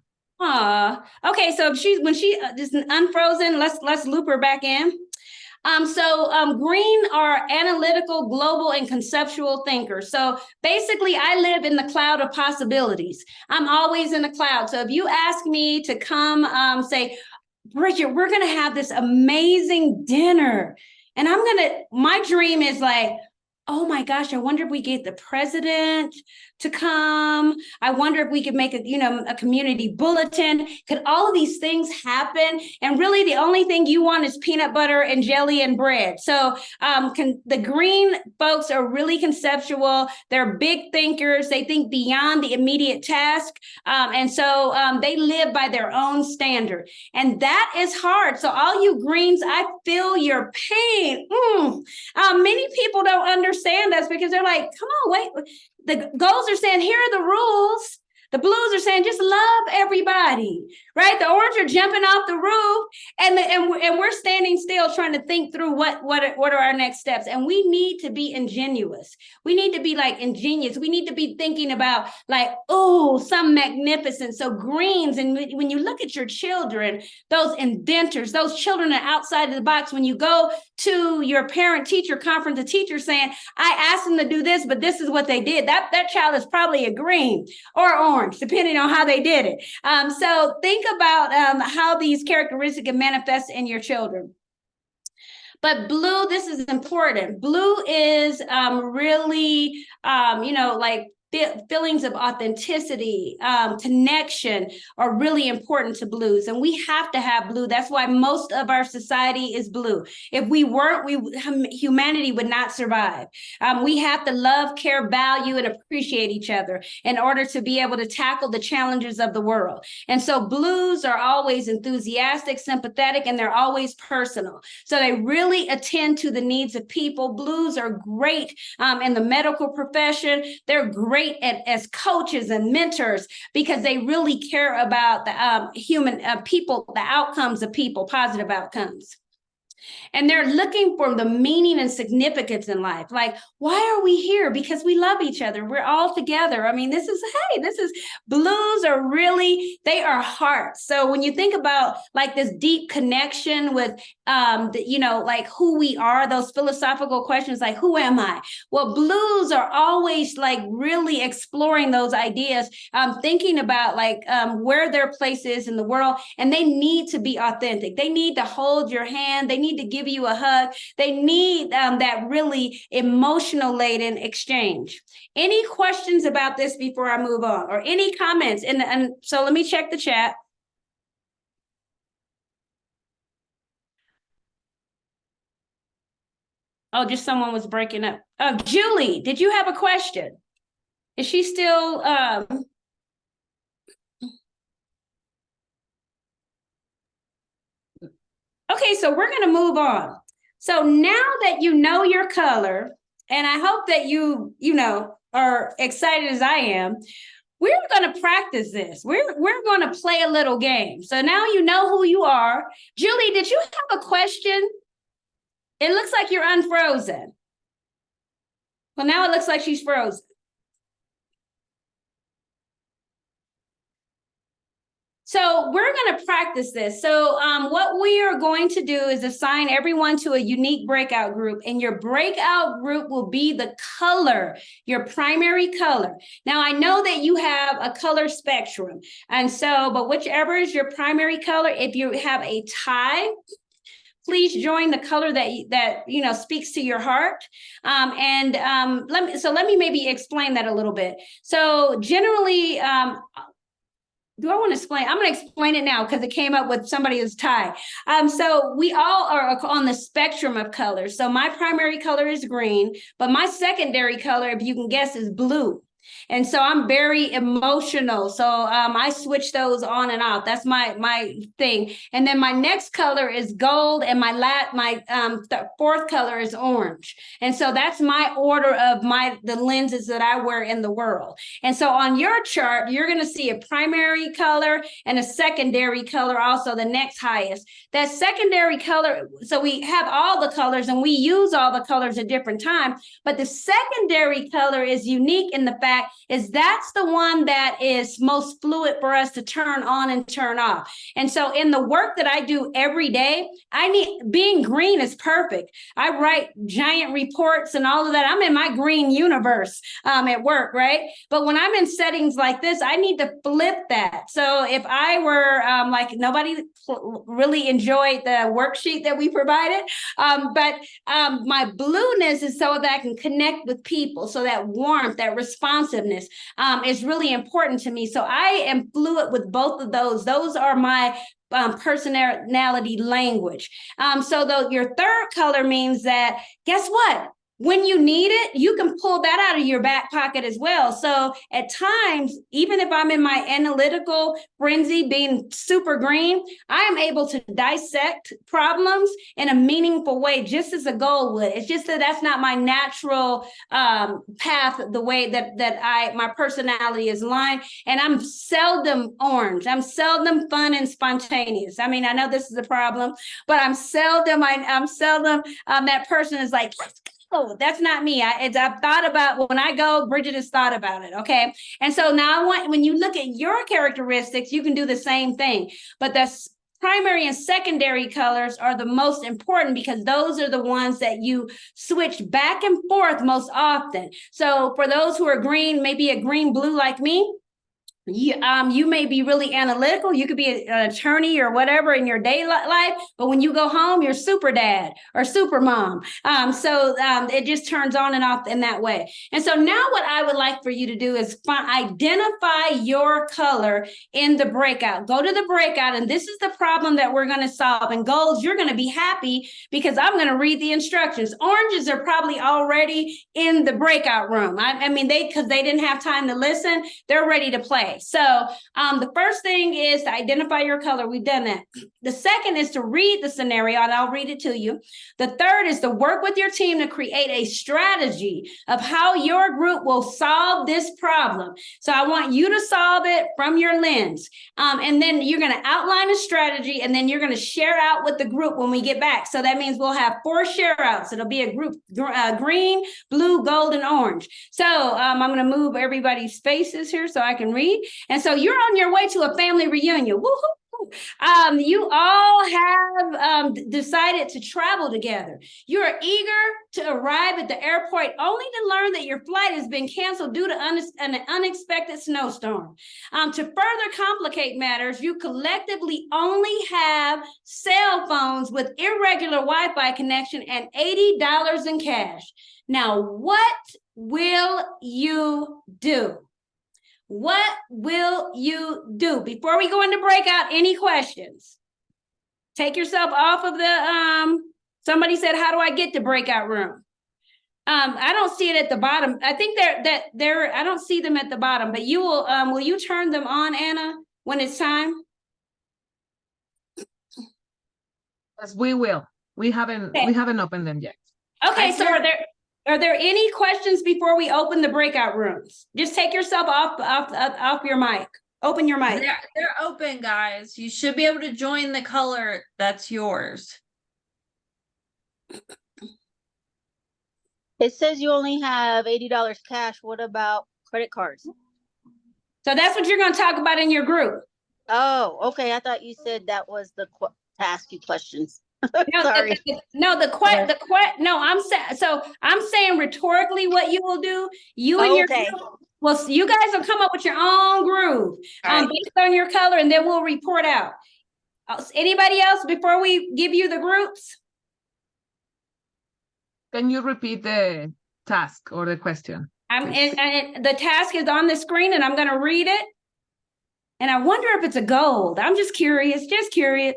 [SPEAKER 2] Okay. So if when she is unfrozen, let's loop her back in. Green are analytical, global, and conceptual thinkers. So basically, I live in the cloud of possibilities. I'm always in the cloud. So if you ask me to come, say, Bridget, we're going to have this amazing dinner. And my dream is like, oh my gosh, I wonder if we get the president to come. I wonder if we could make a community bulletin. Could all of these things happen? And really the only thing you want is peanut butter and jelly and bread. So the green folks are really conceptual. They're big thinkers. They think beyond the immediate task. They live by their own standard. And that is hard. So all you greens, I feel your pain. Many people don't understand us because they're like, come on, wait. The golds are saying, here are the rules. The blues are saying, just love everybody, right? The orange are jumping off the roof, and we're standing still trying to think through what are our next steps. And we need to be ingenuous. We need to be like ingenious. We need to be thinking about like, oh, some magnificent. So greens, and when you look at your children, those inventors, those children are outside of the box. When you go to your parent-teacher conference, the teacher saying, I asked them to do this, but this is what they did. That child is probably a green or orange, depending on how they did it. So think about how these characteristics can manifest in your children. But blue, this is important. Blue is really, like feelings of authenticity, connection are really important to blues. And we have to have blue. That's why most of our society is blue. If we weren't, humanity would not survive. We have to love, care, value, and appreciate each other in order to be able to tackle the challenges of the world. And so blues are always enthusiastic, sympathetic, and they're always personal. So they really attend to the needs of people. Blues are great in the medical profession. They're great as coaches and mentors because they really care about the human people, the outcomes of people, positive outcomes. And they're looking for the meaning and significance in life. Like, why are we here? Because we love each other. We're all together. I mean, blues are really, they are hearts. So when you think about like this deep connection with, like who we are, those philosophical questions, like, who am I? Well, blues are always like really exploring those ideas, thinking about like where their place is in the world. And they need to be authentic. They need to hold your hand. They need to give you a hug. They need that really emotional laden exchange. Any questions about this before I move on, or any comments? And so let me check the chat. Oh, just someone was breaking up. Oh, Julie, did you have a question? Is she still Okay, so we're going to move on. So now that you know your color, and I hope that you are excited as I am, we're going to practice this. We're going to play a little game. So now you know who you are. Julie, did you have a question? It looks like you're unfrozen. Well, now it looks like she's frozen. So we're going to practice this. So what we are going to do is assign everyone to a unique breakout group, and your breakout group will be the color, your primary color. Now, I know that you have a color spectrum, but whichever is your primary color, if you have a tie, please join the color that speaks to your heart. Let me maybe explain that a little bit. So generally, do I want to explain? I'm going to explain it now because it came up with somebody's tie. So we all are on the spectrum of colors. So my primary color is green, but my secondary color, if you can guess, is blue. And so I'm very emotional. So I switch those on and off. That's my thing. And then my next color is gold, and my fourth color is orange. And so that's my order of the lenses that I wear in the world. And so on your chart, you're going to see a primary color and a secondary color, also the next highest. That secondary color, so we have all the colors and we use all the colors at different times, but the secondary color is unique in the fact back is that's the one that is most fluid for us to turn on and turn off. And so in the work that I do every day, being green is perfect. I write giant reports and all of that. I'm in my green universe at work, right? But when I'm in settings like this, I need to flip that. So if I were like, nobody really enjoyed the worksheet that we provided, but my blueness is so that I can connect with people. So that warmth, that responsiveness is really important to me. So I am fluid with both of those. Those are my personality language. So though your third color means that, guess what? When you need it, you can pull that out of your back pocket as well. So at times, even if I'm in my analytical frenzy being super green, I am able to dissect problems in a meaningful way, just as a goal would. It's just that that's not my natural path, the way that my personality is aligned. And I'm seldom orange. I'm seldom fun and spontaneous. I mean, I know this is a problem, but I'm seldom that person is like, oh, that's not me. I've thought about when I go, Bridget has thought about it. Okay. And so now when you look at your characteristics, you can do the same thing. But the primary and secondary colors are the most important because those are the ones that you switch back and forth most often. So for those who are green, maybe a green blue like me, you may be really analytical. You could be an attorney or whatever in your day life, but when you go home, you're super dad or super mom. So it just turns on and off in that way. And so now what I would like for you to do is identify your color in the breakout. Go to the breakout, and this is the problem that we're going to solve. And goals, you're going to be happy because I'm going to read the instructions. Oranges are probably already in the breakout room. I mean, because they didn't have time to listen, they're ready to play. So the first thing is to identify your color. We've done that. The second is to read the scenario, and I'll read it to you. The third is to work with your team to create a strategy of how your group will solve this problem. So I want you to solve it from your lens. And then you're going to outline a strategy, and then you're going to share out with the group when we get back. So that means we'll have 4 share outs. It'll be a group green, blue, gold, and orange. So I'm going to move everybody's faces here so I can read. And so you're on your way to a family reunion. Woohoo! You all have decided to travel together. You are eager to arrive at the airport only to learn that your flight has been canceled due to an unexpected snowstorm. To further complicate matters, you collectively only have cell phones with irregular Wi-Fi connection and $80 in cash. Now, what will you do? What will you do? Before we go into breakout, any questions? Take yourself off of the, somebody said, how do I get to breakout room? I don't see it at the bottom. I think they're I don't see them at the bottom, but you will you turn them on, Anna, when it's time?
[SPEAKER 3] Yes, we will. We haven't opened them yet.
[SPEAKER 2] Okay, so are there any questions before we open the breakout rooms? Just take yourself off your mic. Open your mic.
[SPEAKER 4] They're open, guys. You should be able to join the color that's yours.
[SPEAKER 6] It says you only have $80 cash. What about credit cards?
[SPEAKER 2] So that's what you're going to talk about in your group.
[SPEAKER 6] Oh, okay. I thought you said that was to ask you questions.
[SPEAKER 2] No,
[SPEAKER 6] Sorry.
[SPEAKER 2] I'm saying rhetorically what you will do. You and your
[SPEAKER 6] Okay.
[SPEAKER 2] group, well, so you guys will come up with your own groove based on your color, and then we'll report out. Anybody else before we give you the groups?
[SPEAKER 3] Can you repeat the task or the question?
[SPEAKER 2] And the task is on the screen, and I'm going to read it. And I wonder if it's a gold. I'm just curious.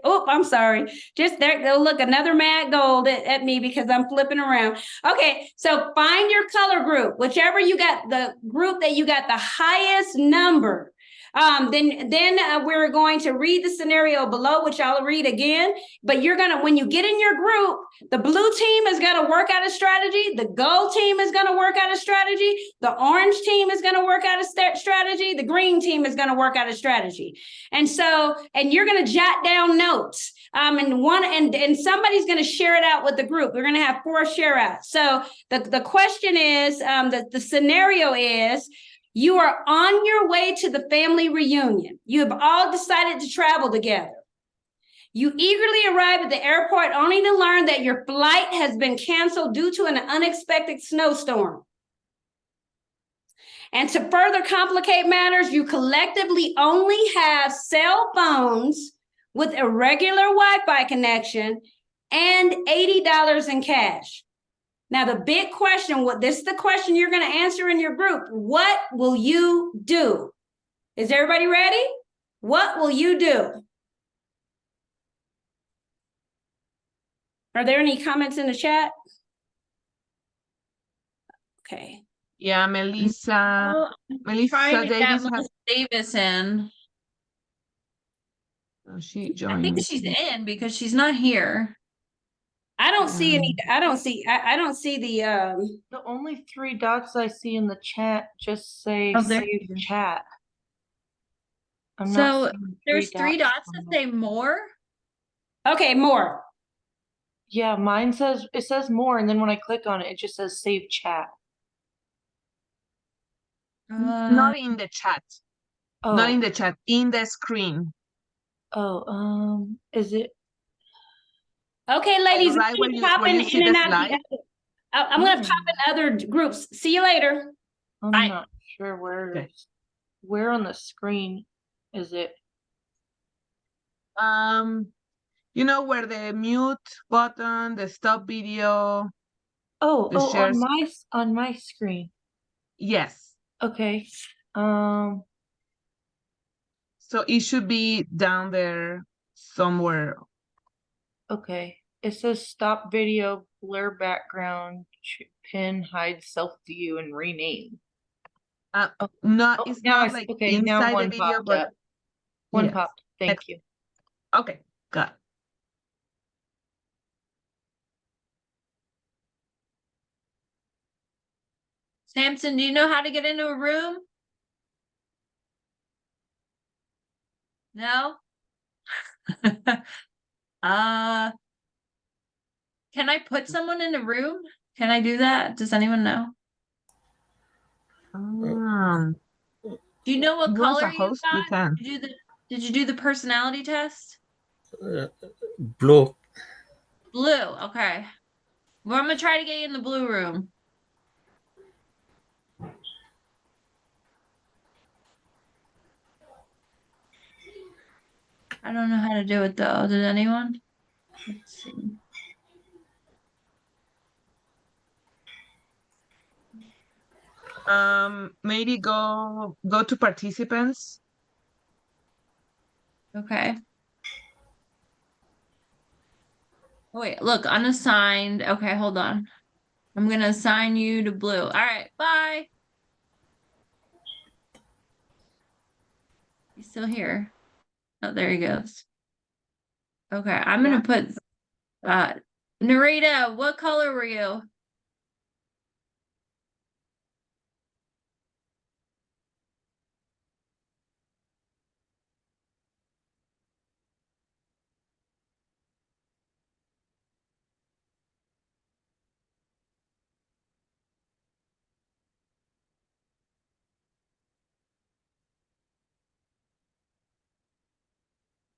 [SPEAKER 2] Oh, I'm sorry. Just there. They'll look another mad gold at me because I'm flipping around. Okay, so find your color group, whichever you got, the group that you got the highest number. Then we're going to read the scenario below, which I'll read again. But when you get in your group, the blue team is going to work out a strategy. The gold team is going to work out a strategy. The orange team is going to work out a strategy. The green team is going to work out a strategy. And you're going to jot down notes. And somebody's going to share it out with the group. We're going to have 4 share outs. So the question is, the scenario is, You are on your way to the family reunion. You have all decided to travel together. You eagerly arrive at the airport only to learn that your flight has been canceled due to an unexpected snowstorm. And to further complicate matters, you collectively only have cell phones with a regular Wi-Fi connection and $80 in cash. Now, the big question, this is the question you're going to answer in your group. What will you do? Is everybody ready? What will you do? Are there any comments in the chat? Okay.
[SPEAKER 3] Yeah, Melissa.
[SPEAKER 4] Oh,
[SPEAKER 3] Melissa
[SPEAKER 4] trying to get
[SPEAKER 3] Davis has.
[SPEAKER 4] Melissa Davis in.
[SPEAKER 3] Oh, she
[SPEAKER 4] I
[SPEAKER 3] joined.
[SPEAKER 4] think she's in because she's not here.
[SPEAKER 2] I don't see any, I don't see the,
[SPEAKER 7] The only three dots I see in the chat just say
[SPEAKER 4] Oh, there
[SPEAKER 7] save
[SPEAKER 4] you go.
[SPEAKER 7] chat. I'm
[SPEAKER 4] So,
[SPEAKER 7] not seeing
[SPEAKER 4] There's three dots that
[SPEAKER 7] on
[SPEAKER 4] say
[SPEAKER 7] the-
[SPEAKER 4] more.
[SPEAKER 2] okay, more.
[SPEAKER 7] Yeah, mine says it says more, and then when I click on it, it just says save chat.
[SPEAKER 3] Not in the chat.
[SPEAKER 7] Oh,
[SPEAKER 3] Not in the chat. In the screen.
[SPEAKER 7] is it?
[SPEAKER 2] Okay, ladies,
[SPEAKER 3] right
[SPEAKER 2] I'm
[SPEAKER 3] where
[SPEAKER 2] gonna
[SPEAKER 3] you-
[SPEAKER 2] pop
[SPEAKER 3] where
[SPEAKER 2] in
[SPEAKER 3] you see
[SPEAKER 2] and
[SPEAKER 3] the
[SPEAKER 2] out of
[SPEAKER 3] slide?
[SPEAKER 2] I'm gonna pop in other groups. See you later.
[SPEAKER 7] I'm
[SPEAKER 4] Bye.
[SPEAKER 7] not sure where.
[SPEAKER 3] Okay.
[SPEAKER 7] Where on the screen is it?
[SPEAKER 3] You know where the mute button, the stop video.
[SPEAKER 7] Oh,
[SPEAKER 3] The shares-
[SPEAKER 7] on my screen.
[SPEAKER 3] Yes.
[SPEAKER 7] Okay.
[SPEAKER 3] So it should be down there somewhere.
[SPEAKER 7] Okay. It says stop video, blur background, pin, hide, self view, and rename.
[SPEAKER 3] Not,
[SPEAKER 7] Oh,
[SPEAKER 3] it's
[SPEAKER 7] now
[SPEAKER 3] not
[SPEAKER 7] I-
[SPEAKER 3] like
[SPEAKER 7] okay, now
[SPEAKER 3] inside the
[SPEAKER 7] one
[SPEAKER 3] video,
[SPEAKER 7] popped
[SPEAKER 3] but
[SPEAKER 7] up. One
[SPEAKER 3] yes.
[SPEAKER 7] popped. Thank you.
[SPEAKER 3] Okay, got it.
[SPEAKER 4] Samson, do you know how to get into a room? No? Can I put someone in a room? Can I do that? Does anyone know? Do you know what
[SPEAKER 3] You as a
[SPEAKER 4] color you
[SPEAKER 3] host, you
[SPEAKER 4] got?
[SPEAKER 3] can.
[SPEAKER 4] Did you do the personality test?
[SPEAKER 8] Blue.
[SPEAKER 4] Blue, okay. Well, I'm gonna try to get you in the blue room. I don't know how to do it though. Did anyone? Let's see.
[SPEAKER 3] Maybe go to participants.
[SPEAKER 4] Okay. Wait, look, unassigned. Okay, hold on. I'm gonna assign you to blue. All right, bye. He's still here. Oh, there he goes. Okay, I'm gonna put Narita, what color were you?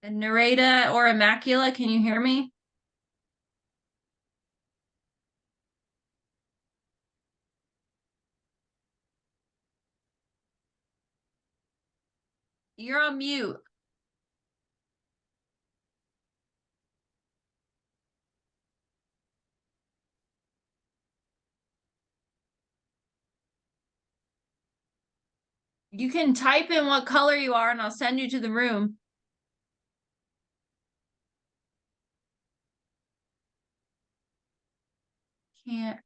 [SPEAKER 4] And Narita or Immacula, can you hear me? You're on mute. You can type in what color you are and I'll send you to the room. Can't.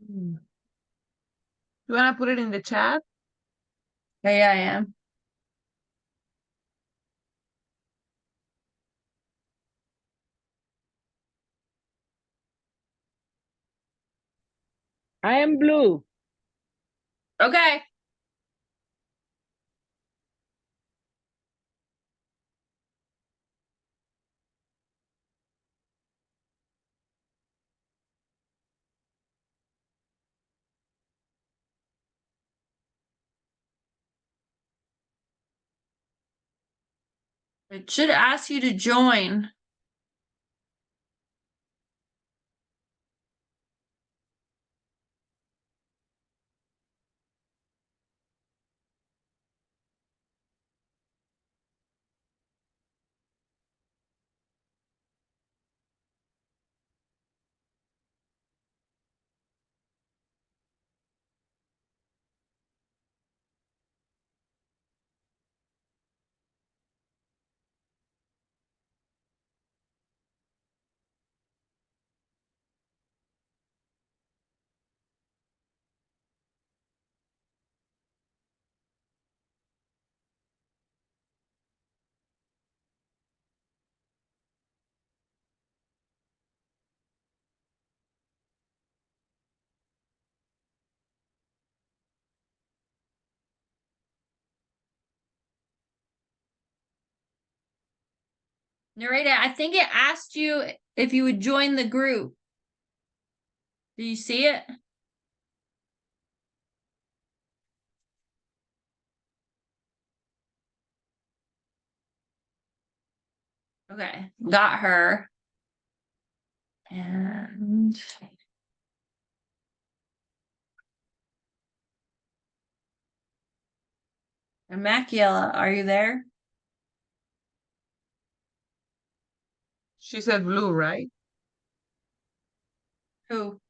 [SPEAKER 3] You wanna put it in the chat?
[SPEAKER 4] Okay, I am.
[SPEAKER 1] I am blue.
[SPEAKER 4] Okay. It should ask you to join. Narita, I think it asked you if you would join the group. Do you see it? Okay, got her. And Maciela, are you there?
[SPEAKER 3] She said blue, right?
[SPEAKER 4] Who?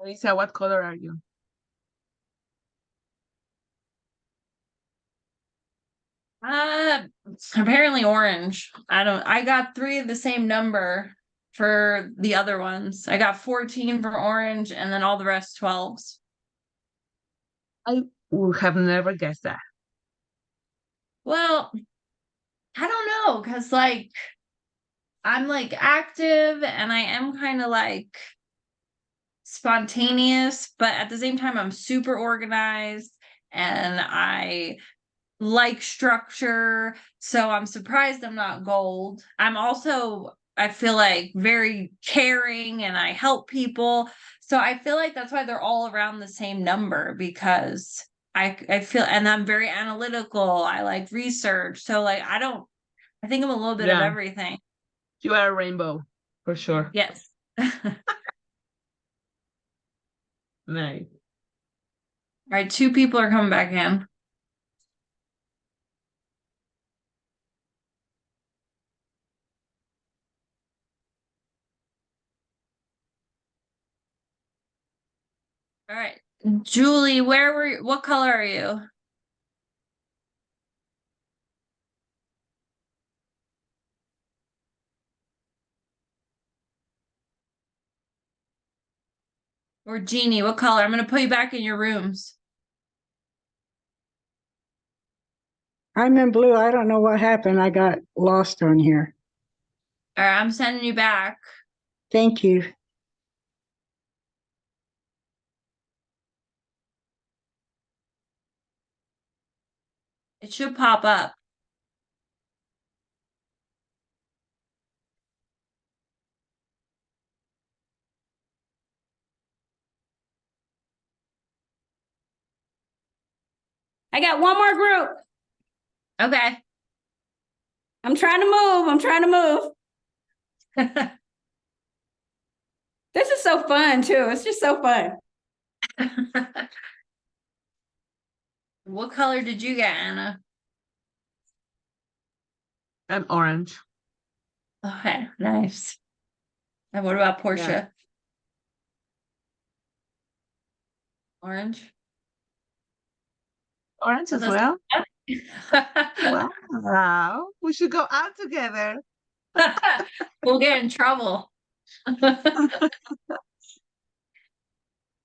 [SPEAKER 3] Lisa, what color are you?
[SPEAKER 4] Uh, apparently orange. I got 3 of the same number for the other ones. I got 14 for orange and then all the rest 12s.
[SPEAKER 3] I would have never guessed that.
[SPEAKER 4] Well, I don't know, because like I'm like active and I am kind of like spontaneous, but at the same time, I'm super organized and I like structure. So I'm surprised I'm not gold. I'm also, I feel like very caring and I help people. So I feel like that's why they're all around the same number because I feel, and I'm very analytical. I like research. So like, I think I'm a little bit of
[SPEAKER 3] Yeah.
[SPEAKER 4] everything.
[SPEAKER 3] You are a rainbow, for sure.
[SPEAKER 4] Yes. All
[SPEAKER 3] Nice.
[SPEAKER 4] right, 2 people are coming back in. All right. Julie, what color are you? Or Jeannie, what color? I'm gonna put you back in your rooms.
[SPEAKER 9] I'm in blue. I don't know what happened. I got lost on here.
[SPEAKER 4] All right, I'm sending you back.
[SPEAKER 9] Thank you.
[SPEAKER 4] It should pop up.
[SPEAKER 2] I got one more group.
[SPEAKER 4] Okay.
[SPEAKER 2] I'm trying to move. I'm trying to move. This is so fun too. It's just so fun.
[SPEAKER 4] What color did you get, Anna?
[SPEAKER 3] And orange.
[SPEAKER 4] Okay, nice. And what about Portia? Orange?
[SPEAKER 3] Orange as
[SPEAKER 4] That's-
[SPEAKER 3] well? Wow, we should go out together.
[SPEAKER 4] We'll get in trouble.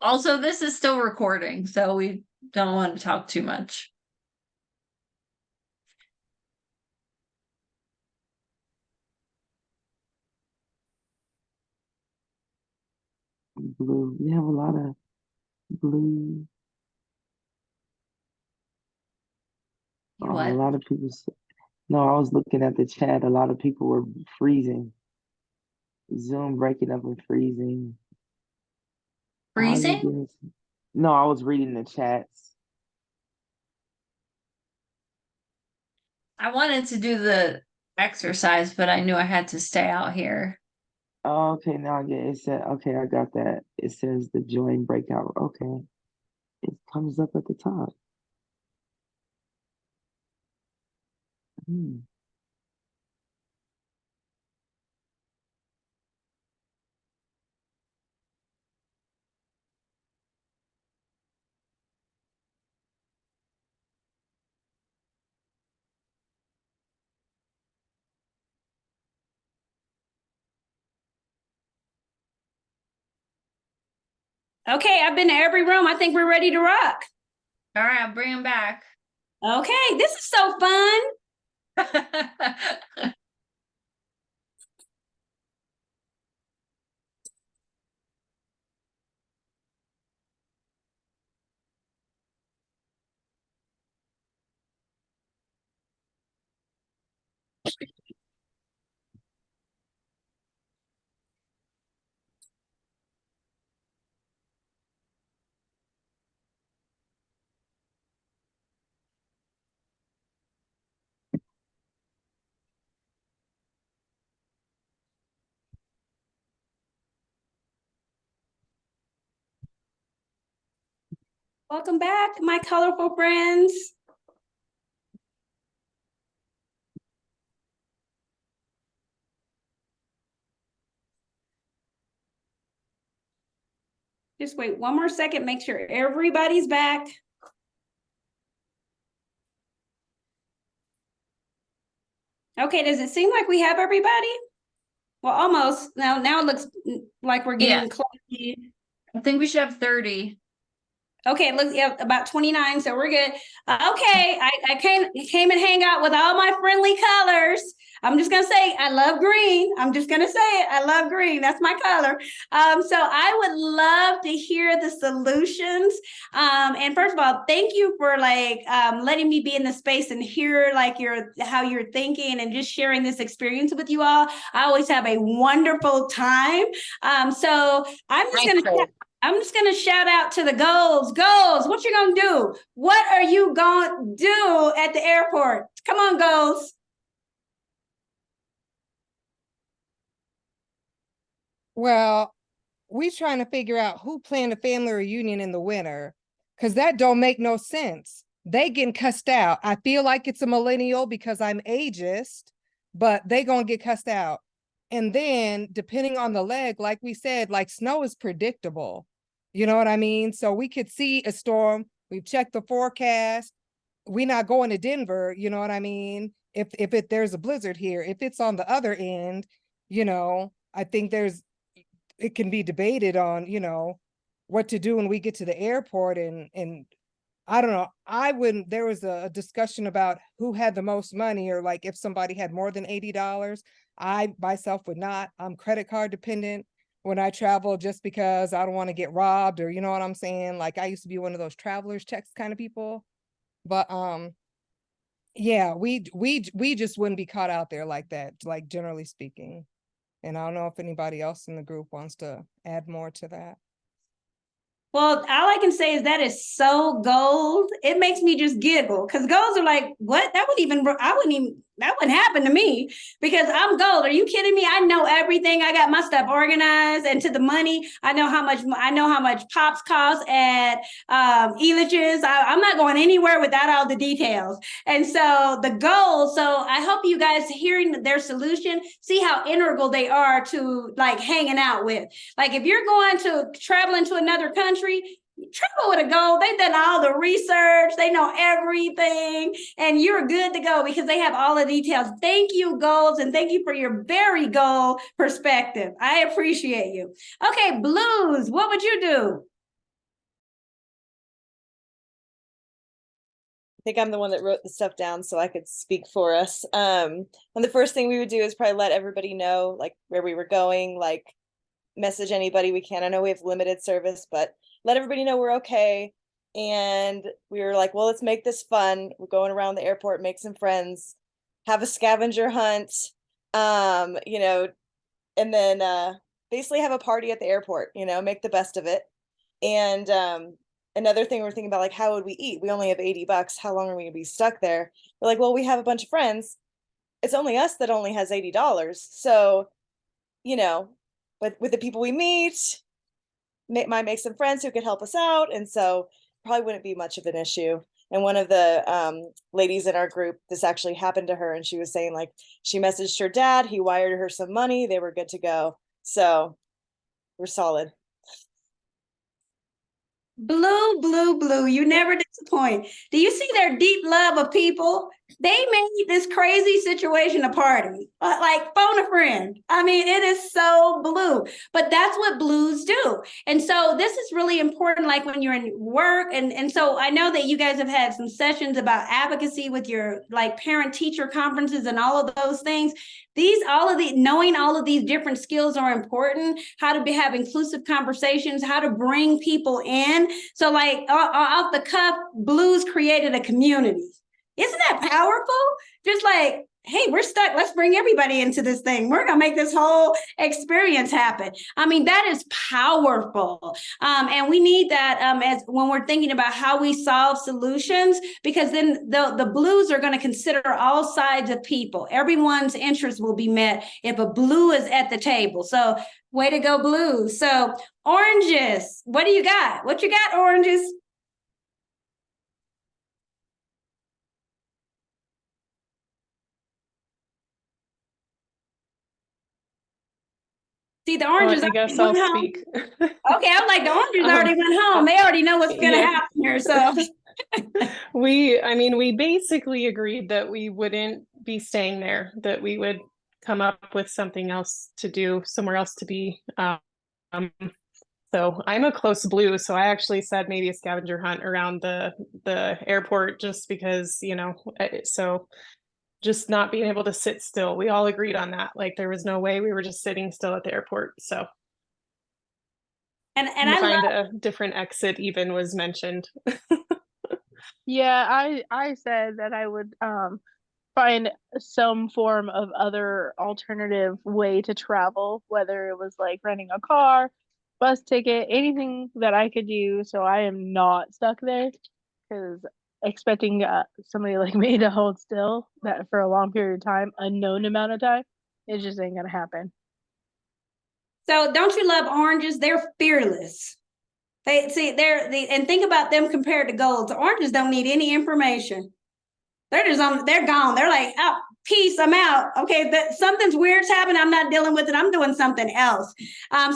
[SPEAKER 4] Also, this is still recording, so we don't want to talk too much.
[SPEAKER 1] Blue. We have a lot of blue.
[SPEAKER 4] You
[SPEAKER 1] A
[SPEAKER 4] what?
[SPEAKER 1] lot of people. No, I was looking at the chat. A lot of people were freezing. Zoom breaking up and freezing. How are you
[SPEAKER 4] Freezing?
[SPEAKER 1] getting? No, I was reading the chats.
[SPEAKER 4] I wanted to do the exercise, but I knew I had to stay out here.
[SPEAKER 1] Oh, okay, now I get it. Said, okay, I got that. It says the join breakout. Okay. It comes up at the top. Hmm.
[SPEAKER 2] Okay, I've been to every room. I think we're ready to rock.
[SPEAKER 4] All right, I'll bring him back.
[SPEAKER 2] Okay, this is so fun. Welcome back, my colorful friends. Just wait one more second, make sure everybody's back. Okay, does it seem like we have everybody? Well, almost. Now it looks like we're getting close.
[SPEAKER 4] I think we should have 30.
[SPEAKER 2] Okay, it looks about 29, so we're good. Okay, I came and hang out with all my friendly colors. I'm just gonna say I love green. I'm just gonna say it. I love green. That's my color. So I would love to hear the solutions. And first of all, thank you for letting me be in the space and hear how you're thinking and just sharing this experience with you all. I always have a wonderful time. So I'm just gonna shout out to the goals. Goals, what you gonna do? What are you gonna do at the airport? Come on, goals.
[SPEAKER 10] Well, we trying to figure out who planned a family reunion in the winter, because that don't make no sense. They getting cussed out. I feel like it's a millennial because I'm ageist, but they gonna get cussed out. And then depending on the leg, like we said, like snow is predictable. You know what I mean? So we could see a storm. We've checked the forecast. We're not going to Denver, you know what I mean? If there's a blizzard here, if it's on the other end, I think it can be debated on, what to do when we get to the airport and I don't know. There was a discussion about who had the most money or like if somebody had more than $80. I myself would not. I'm credit card dependent when I travel just because I don't want to get robbed or you know what I'm saying? Like I used to be one of those traveler's checks kind of people. But yeah, we just wouldn't be caught out there like that, like generally speaking. And I don't know if anybody else in the group wants to add more to that.
[SPEAKER 2] Well, all I can say is that is so gold. It makes me just giggle because goals are like, what? I wouldn't even that wouldn't happen to me because I'm gold. Are you kidding me? I know everything. I got my stuff organized and to the money. I know how much pops cost at Elitch's. I'm not going anywhere without all the details. And so the goal, so I hope you guys hearing their solution, see how integral they are to like hanging out with. Like if you're going to traveling to another country, travel with a goal. They've done all the research. They know everything and you're good to go because they have all the details. Thank you, goals, and thank you for your very goal perspective. I appreciate you. Okay, Blues, what would you do?
[SPEAKER 11] I think I'm the one that wrote the stuff down so I could speak for us. And the first thing we would do is probably let everybody know like where we were going, like message anybody we can. I know we have limited service, but let everybody know we're okay. And we were like, well, let's make this fun. We're going around the airport, make some friends, have a scavenger hunt, you know, and then basically have a party at the airport, you know, make the best of it. And another thing we're thinking about, like, how would we eat? We only have $80. How long are we gonna be stuck there? We're like, well, we have a bunch of friends. It's only us that only has $80. So, you know, but with the people we meet, might make some friends who could help us out. And so probably wouldn't be much of an issue. And one of the ladies in our group, this actually happened to her. And she was saying like, she messaged her dad, he wired her some money, they were good to go. So we're solid.
[SPEAKER 2] Blue, blue, blue. You never disappoint. Do you see their deep love of people? They made this crazy situation a party, like phone a friend. I mean, it is so blue, but that's what blues do. And so this is really important, like when you're in work. And so I know that you guys have had some sessions about advocacy with your like parent teacher conferences and all of those things. Knowing all of these different skills are important, how to have inclusive conversations, how to bring people in. So like off the cuff, blues created a community. Isn't that powerful? Just like, hey, we're stuck. Let's bring everybody into this thing. We're going to make this whole experience happen. I mean, that is powerful. And we need that as when we're thinking about how we solve solutions, because then the blues are going to consider all sides of people. Everyone's interest will be met if a blue is at the table. So way to go, blues. So oranges, what do you got? What you got, oranges? See, the oranges.
[SPEAKER 12] I guess I'll speak.
[SPEAKER 2] Okay, I'm like, the oranges already went home. They already know what's going to happen here. So
[SPEAKER 12] we basically agreed that we wouldn't be staying there, that we would come up with something else to do, somewhere else to be. So I'm a close blue. So I actually said maybe a scavenger hunt around the airport just because, you know, so just not being able to sit still. We all agreed on that. Like there was no way we were just sitting still at the airport. So
[SPEAKER 2] and I
[SPEAKER 12] find a different exit even was mentioned.
[SPEAKER 13] Yeah, I said that I would find some form of other alternative way to travel, whether it was like renting a car, bus ticket, anything that I could do so I am not stuck there. Because expecting somebody like me to hold still that for a long period of time, unknown amount of time, it just ain't gonna happen.
[SPEAKER 2] So don't you love oranges? They're fearless. And think about them compared to golds. The oranges don't need any information. They're gone. They're like, oh, peace, I'm out. Okay, something's weird's happening. I'm not dealing with it. I'm doing something else.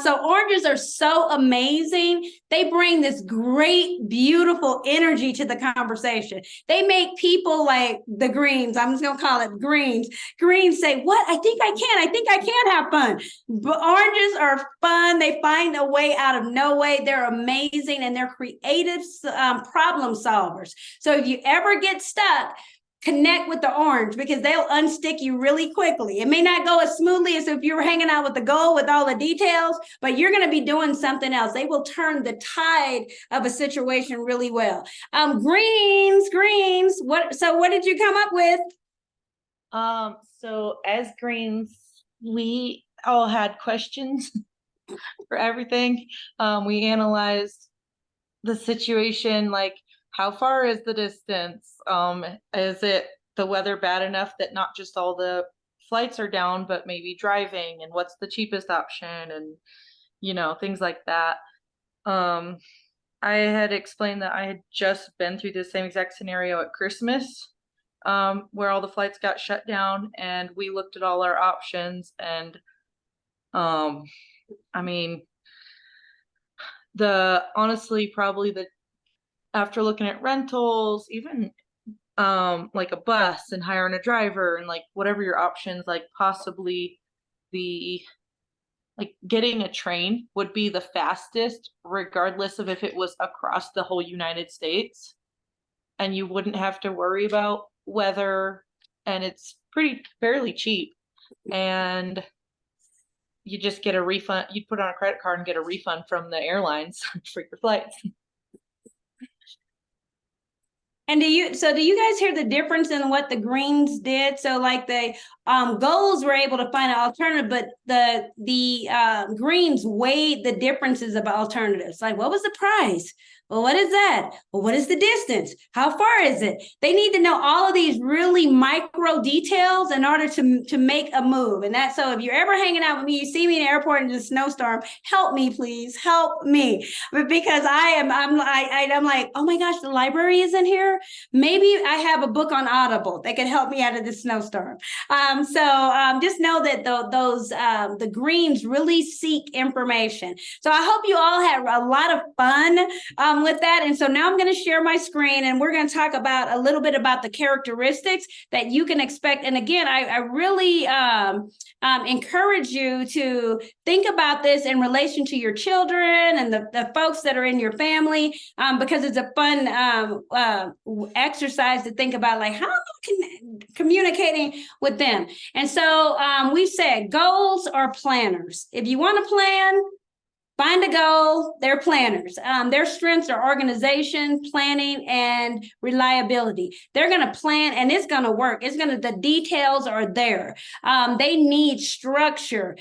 [SPEAKER 2] So oranges are so amazing. They bring this great, beautiful energy to the conversation. They make people like the greens. I'm just gonna call it greens. Greens say, what? I think I can have fun. But oranges are fun. They find a way out of no way. They're amazing and they're creative problem solvers. So if you ever get stuck, connect with the orange because they'll unstick you really quickly. It may not go as smoothly as if you were hanging out with the goal with all the details, but you're going to be doing something else. They will turn the tide of a situation really well. Greens. What did you come up with?
[SPEAKER 7] So as greens, we all had questions for everything. We analyzed the situation, like how far is the distance? Is it the weather bad enough that not just all the flights are down, but maybe driving and what's the cheapest option and, you know, things like that. I had explained that I had just been through the same exact scenario at Christmas, where all the flights got shut down, and we looked at all our options, and I mean, honestly, probably after looking at rentals, even like a bus and hiring a driver and like whatever your options, like possibly like getting a train would be the fastest, regardless of if it was across the whole United States, and you wouldn't have to worry about weather, and it's fairly cheap, and you just get a refund. You'd put on a credit card and get a refund from the airlines for your flights.
[SPEAKER 2] And do you guys hear the difference in what the Greens did? So like the goals were able to find an alternative, but the Greens weighed the differences of alternatives. Like, what was the price? Well, what is that? Well, what is the distance? How far is it? They need to know all of these really micro details in order to make a move. And so if you're ever hanging out with me, you see me in the airport in a snowstorm, help me, please, help me. But because I'm like, oh my gosh, the library is in here. Maybe I have a book on Audible that could help me out of this snowstorm. So just know that the Greens really seek information. So I hope you all had a lot of fun with that. And so now I'm going to share my screen, and we're going to talk about a little bit about the characteristics that you can expect. And again, I really encourage you to think about this in relation to your children and the folks that are in your family, because it's a fun exercise to think about, like, how am I communicating with them? And so we've said goals are planners. If you want to plan, find a goal, they're planners. Their strengths are organization, planning, and reliability. They're going to plan, and it's going to work. The details are there. They need structure.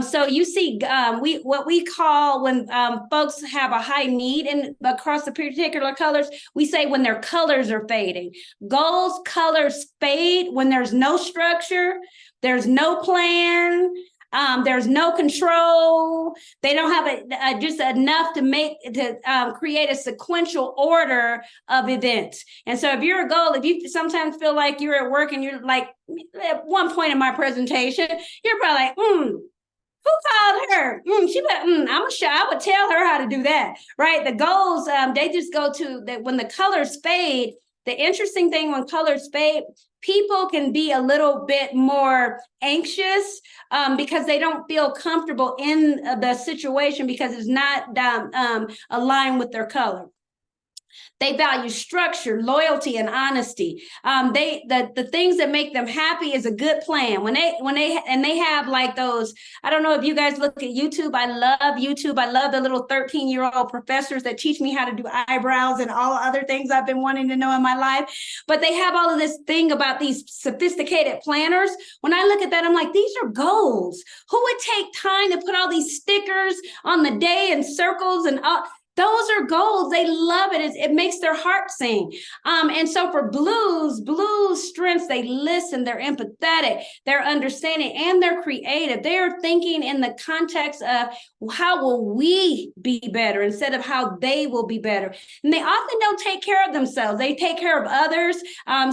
[SPEAKER 2] So you see, what we call when folks have a high need across the particular colors, we say when their colors are fading. Goals, colors fade when there's no structure, there's no plan. There's no control. They don't have just enough to create a sequential order of events. And so if you're a goal, if you sometimes feel like you're at work and you're like, at one point in my presentation, you're probably like, who called her? I would tell her how to do that, right? The goals, they just go to that when the colors fade. The interesting thing when colors fade, people can be a little bit more anxious because they don't feel comfortable in the situation because it's not aligned with their color. They value structure, loyalty, and honesty. The things that make them happy is a good plan. When they have like those, I don't know if you guys look at YouTube. I love YouTube. I love the little 13-year-old professors that teach me how to do eyebrows and all other things I've been wanting to know in my life. But they have all of this thing about these sophisticated planners. When I look at that, I'm like, these are goals. Who would take time to put all these stickers on the day and circles and all? Those are goals. They love it. It makes their heart sing. And so for blues strengths, they listen, they're empathetic, they're understanding, and they're creative. They are thinking in the context of how will we be better instead of how they will be better. And they often don't take care of themselves. They take care of others.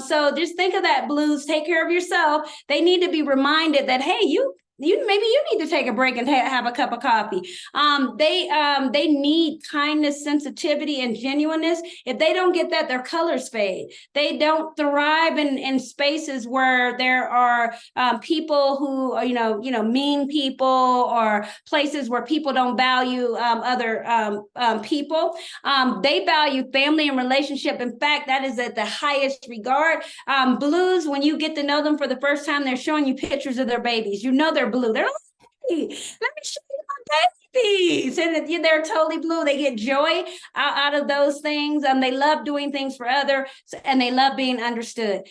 [SPEAKER 2] So just think of that, blues, take care of yourself. They need to be reminded that, hey, maybe you need to take a break and have a cup of coffee. They need kindness, sensitivity, and genuineness. If they don't get that, their colors fade. They don't thrive in spaces where there are people who are, mean people, or places where people don't value other people. They value family and relationship. In fact, that is at the highest regard. Blues, when you get to know them for the first time, they're showing you pictures of their babies. They're blue. They're like, hey, let me show you my peas, and they're totally blue. They get joy out of those things. They love doing things for others, and they love being understood.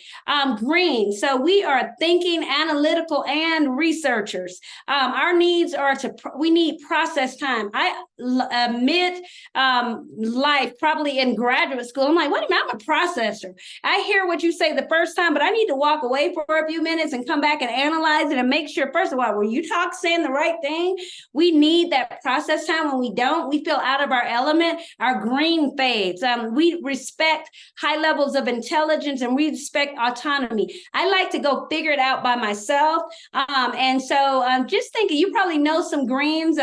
[SPEAKER 2] Green. So we are thinking, analytical, and researchers. Our needs are we need process time. Mid life, probably in graduate school, I'm like, what do you mean? I'm a processor. I hear what you say the first time, but I need to walk away for a few minutes and come back and analyze it and make sure, first of all, were you saying the right thing? We need that process time. When we don't, we feel out of our element. Our green fades. We respect high levels of intelligence, and we respect autonomy. I like to go figure it out by myself. And so just thinking, you probably know some greens.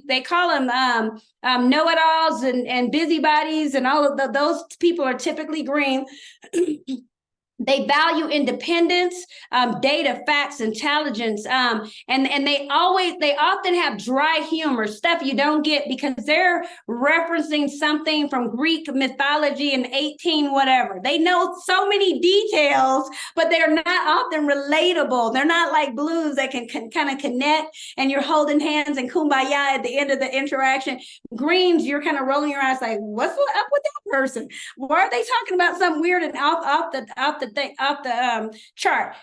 [SPEAKER 2] They call them know-it-alls and busybodies, and all of those people are typically green. They value independence, data, facts, intelligence, and they often have dry humor, stuff you don't get because they're referencing something from Greek mythology in 18 whatever. They know so many details, but they're not often relatable. They're not like blues that can kind of connect, and you're holding hands and kumbaya at the end of the interaction. Greens, you're kind of rolling your eyes like, what's up with that person? Why are they talking about something weird and off the chart?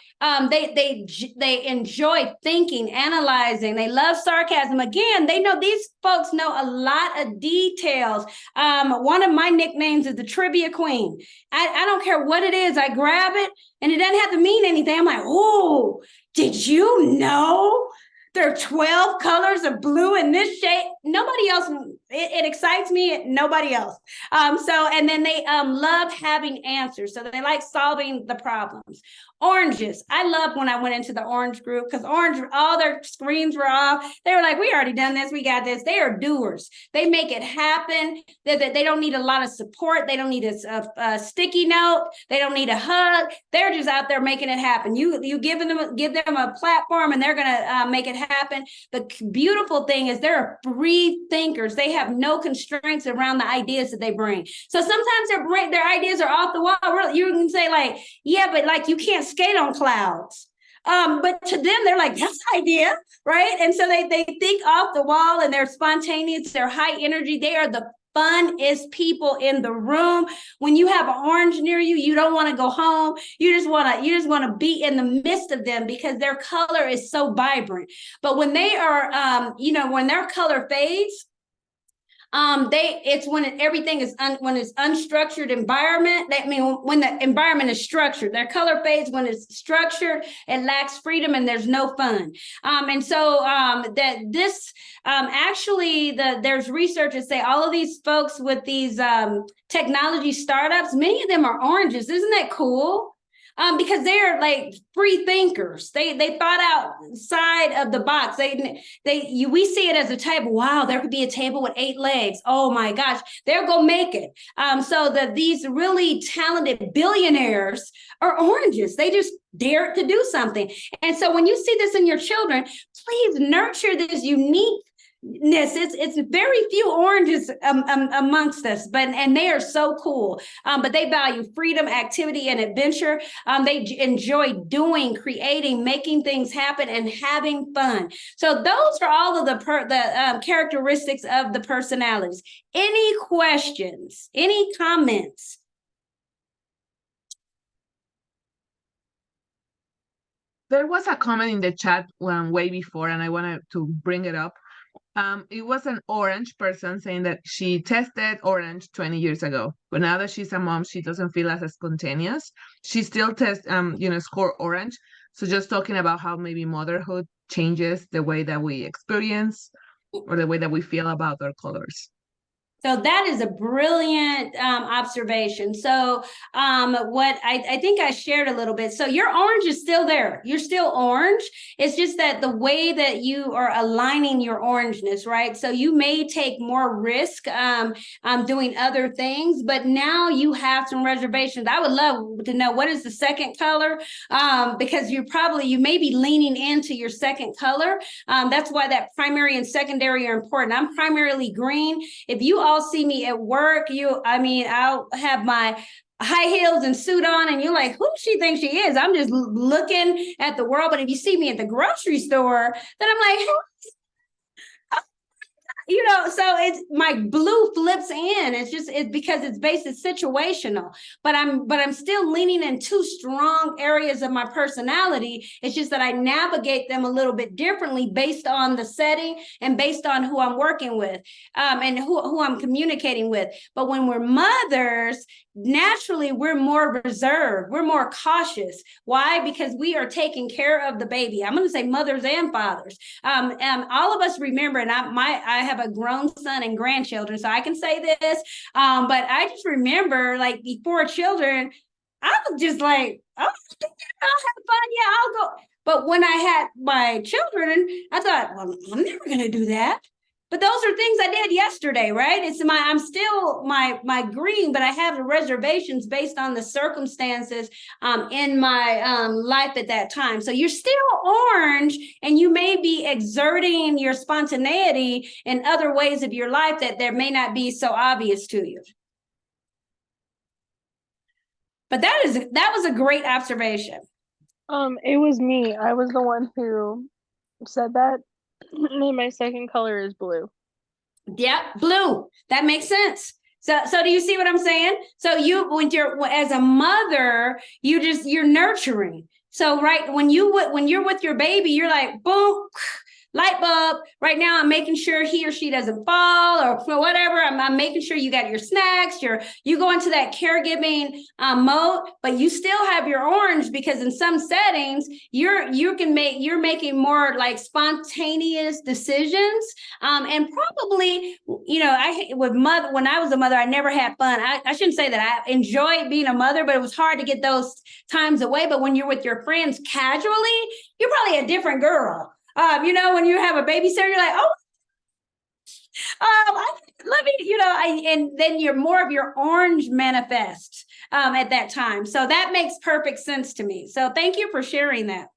[SPEAKER 2] They enjoy thinking, analyzing. They love sarcasm. Again, they know these folks know a lot of details. One of my nicknames is the trivia queen. I don't care what it is. I grab it and it doesn't have to mean anything. I'm like, oh, did you know there are 12 colors of blue in this shape? Nobody else, it excites me, nobody else. And then they love having answers. So they like solving the problems. Oranges. I loved when I went into the orange group because orange, all their screens were off. They were like, we already done this, we got this. They are doers. They make it happen. They don't need a lot of support. They don't need a sticky note. They don't need a hug. They're just out there making it happen. You give them a platform and they're gonna make it happen. The beautiful thing is they're free thinkers. They have no constraints around the ideas that they bring. So sometimes their ideas are off the wall. You can say like, yeah, but like you can't skate on clouds. But to them, they're like, that's the idea, right? And so they think off the wall, and they're spontaneous, they're high energy. They are the funnest people in the room. When you have an orange near you, you don't want to go home. You just want to be in the midst of them because their color is so vibrant. But when they are, when their color fades, it's when everything is when it's unstructured environment. When the environment is structured, their color fades. When it's structured, it lacks freedom and there's no fun. There's research that say all of these folks with these technology startups, many of them are oranges. Isn't that cool? Because they're like free thinkers. They thought outside of the box. We see it as a table. Wow, there could be a table with 8 legs. Oh my gosh, they'll go make it. These really talented billionaires are oranges. They just dare to do something. And so when you see this in your children, please nurture this uniqueness. It's very few oranges amongst us, and they are so cool. But they value freedom, activity, and adventure. They enjoy doing, creating, making things happen, and having fun. So those are all of the characteristics of the personalities. Any questions? Any comments?
[SPEAKER 3] There was a comment in the chat way before, and I wanted to bring it up. It was an orange person saying that she tested orange 20 years ago, but now that she's a mom, she doesn't feel as spontaneous. She still tests, score orange. So just talking about how maybe motherhood changes the way that we experience or the way that we feel about our colors.
[SPEAKER 2] So that is a brilliant observation. So what I think I shared a little bit. So your orange is still there. You're still orange. It's just that the way that you are aligning your orangeness, right? So you may take more risk doing other things, but now you have some reservations. I would love to know what is the second color, because you may be leaning into your second color. That's why that primary and secondary are important. I'm primarily green. If you all see me at work, I'll have my high heels and suit on, and you're like, who does she think she is? I'm just looking at the world. But if you see me at the grocery store, then I'm like, so it's my blue flips in. It's because it's based, it's situational, but I'm still leaning in two strong areas of my personality. It's just that I navigate them a little bit differently based on the setting and based on who I'm working with, and who I'm communicating with. But when we're mothers, naturally we're more reserved, we're more cautious. Why? Because we are taking care of the baby. I'm going to say mothers and fathers. All of us remember, and I have a grown son and grandchildren, so I can say this. But I just remember, like, before children, I was just like, oh, I'll have fun. Yeah, I'll go. But when I had my children, I thought, well, I'm never going to do that. But those are things I did yesterday, right? I'm still my green, but I have the reservations based on the circumstances in my life at that time. So you're still orange, and you may be exerting your spontaneity in other ways of your life that there may not be so obvious to you. But that was a great observation.
[SPEAKER 13] It was me. I was the one who said that. And my second color is blue.
[SPEAKER 2] Yeah, blue. That makes sense. So do you see what I'm saying? So as a mother, you're nurturing. So right when you're with your baby, you're like, boom, light bulb. Right now, I'm making sure he or she doesn't fall or whatever. I'm making sure you got your snacks. You go into that caregiving mode, but you still have your orange, because in some settings you're making more like spontaneous decisions. And probably, when I was a mother, I never had fun. I shouldn't say that. I enjoyed being a mother, but it was hard to get those times away. But when you're with your friends casually, you're probably a different girl. When you have a babysitter, you're like, and then you're more of your orange manifest at that time. So that makes perfect sense to me. So thank you for sharing that.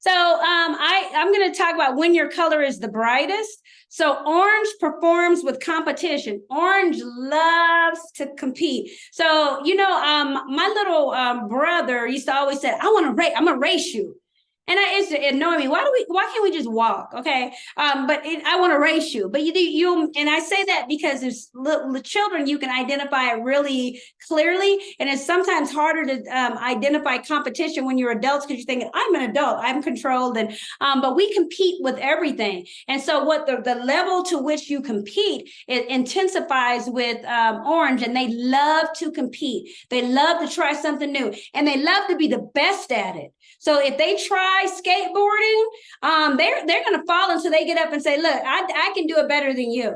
[SPEAKER 2] So I'm going to talk about when your color is the brightest. So orange performs with competition. Orange loves to compete. So, my little brother used to always say, I'm going to race you. And it's annoying me. Why can't we just walk? Okay. I want to race you. But and I say that because there's little children, you can identify it really clearly. And it's sometimes harder to identify competition when you're adults, because you're thinking, I'm an adult, I'm controlled. But we compete with everything. And so what the level to which you compete, it intensifies with orange, and they love to compete. They love to try something new, and they love to be the best at it. So if they try skateboarding, they're going to fall until they get up and say, look, I can do it better than you.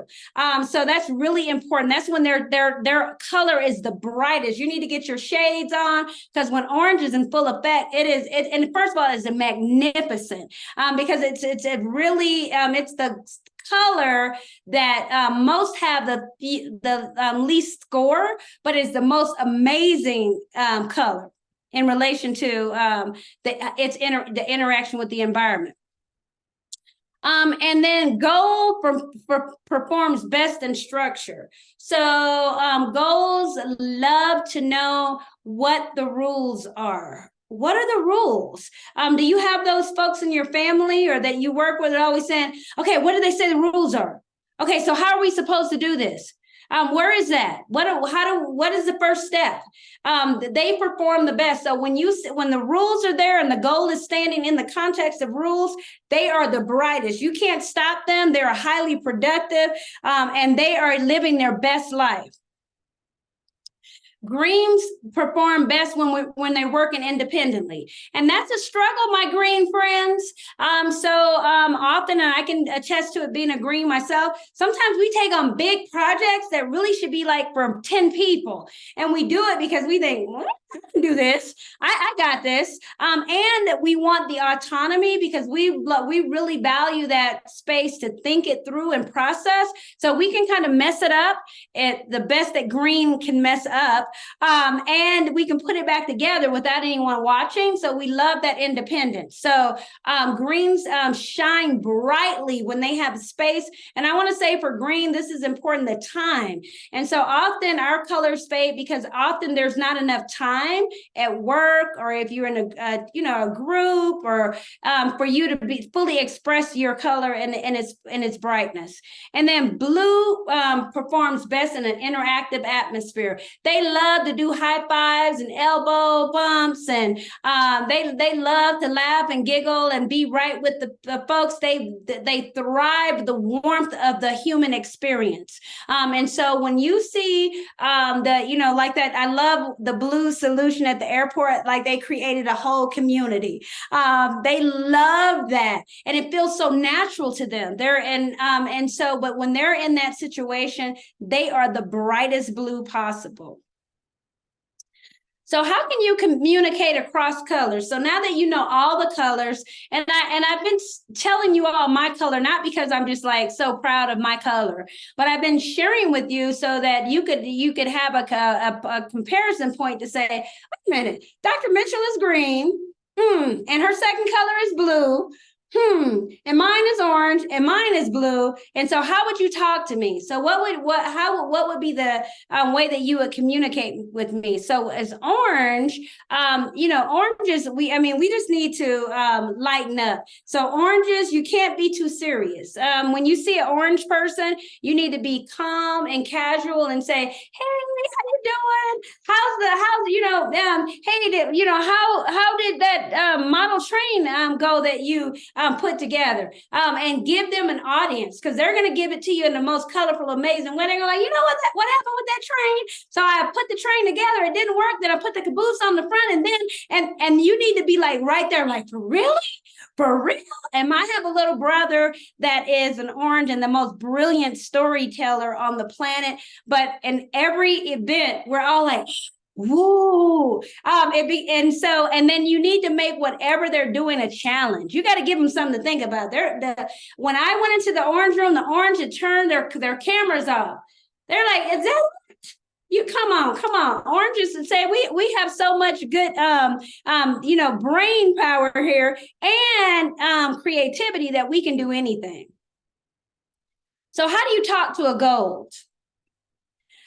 [SPEAKER 2] So that's really important. That's when their color is the brightest. You need to get your shades on, because when orange is in full effect, and first of all, it's magnificent, because it's the color that most have the least score, but is the most amazing color in relation to the interaction with the environment. And then gold performs best in structure. So goals love to know what the rules are. What are the rules? Do you have those folks in your family or that you work with that always saying, okay, what do they say the rules are? Okay, so how are we supposed to do this? Where is that? What is the first step? They perform the best. So when the rules are there and the goal is standing in the context of rules, they are the brightest. You can't stop them. They're highly productive, and they are living their best life. Greens perform best when they're working independently. And that's a struggle, my green friends. Often, and I can attest to it being a green myself, sometimes we take on big projects that really should be like for 10 people. And we do it because we think, well, I can do this. I got this. And we want the autonomy because we really value that space to think it through and process. So we can kind of mess it up at the best that green can mess up. And we can put it back together without anyone watching. So we love that independence. So greens shine brightly when they have space. And I want to say for green, this is important, the time. And so often our colors fade because often there's not enough time at work, or if you're in a group, or for you to be fully express your color and its brightness. And then blue performs best in an interactive atmosphere. They love to do high fives and elbow bumps, and they love to laugh and giggle and be right with the folks. They thrive the warmth of the human experience. And so when you see like that, I love the blue solution at the airport, like they created a whole community. They love that, and it feels so natural to them. But when they're in that situation, they are the brightest blue possible. So how can you communicate across colors? So now that you know all the colors, and I've been telling you all my color, not because I'm just like so proud of my color, but I've been sharing with you so that you could have a comparison point to say, wait a minute, Dr. Mitchell is green, and her second color is blue. And mine is orange, and mine is blue. And so how would you talk to me? So what would be the way that you would communicate with me? So as orange, oranges, we just need to lighten up. So oranges, you can't be too serious. When you see an orange person, you need to be calm and casual and say, hey, how you doing? How did that model train go that you put together, and give them an audience, because they're going to give it to you in the most colorful, amazing way. They're like, what happened with that train? So I put the train together. It didn't work. Then I put the caboose on the front, and then and you need to be like right there, like, for real? And I have a little brother that is an orange and the most brilliant storyteller on the planet. But in every event, we're all like, woo. And then you need to make whatever they're doing a challenge. You got to give them something to think about. When I went into the orange room, the orange had turned their cameras off. They're like, is that you? Come on. Oranges and say we have so much good brain power here and creativity that we can do anything. So how do you talk to a gold?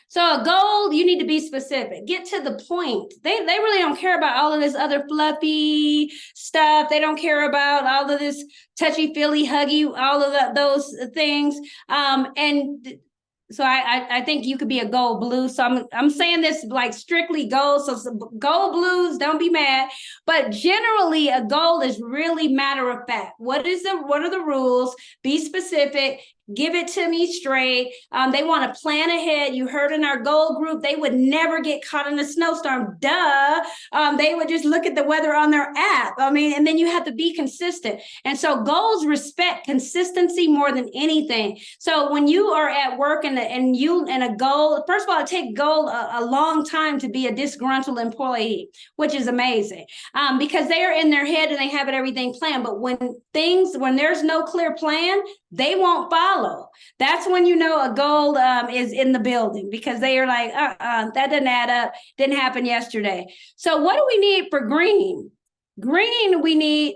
[SPEAKER 2] So a gold, you need to be specific. Get to the point. They really don't care about all of this other fluffy stuff. They don't care about all of this touchy-feely, huggy, all of those things. So I think you could be a gold blue. So I'm saying this like strictly gold. So gold blues, don't be mad. But generally, a gold is really matter of fact. What are the rules? Be specific. Give it to me straight. They want to plan ahead. You heard in our gold group, they would never get caught in a snowstorm. Duh. They would just look at the weather on their app. And then you have to be consistent. And so goals respect consistency more than anything. So when you are at work and a goal, first of all, it takes goal a long time to be a disgruntled employee, which is amazing, because they are in their head and they have everything planned. But when there's no clear plan, they won't follow. That's when you know a goal is in the building, because they are like, that doesn't add up. Didn't happen yesterday. So what do we need for green? Green, we need,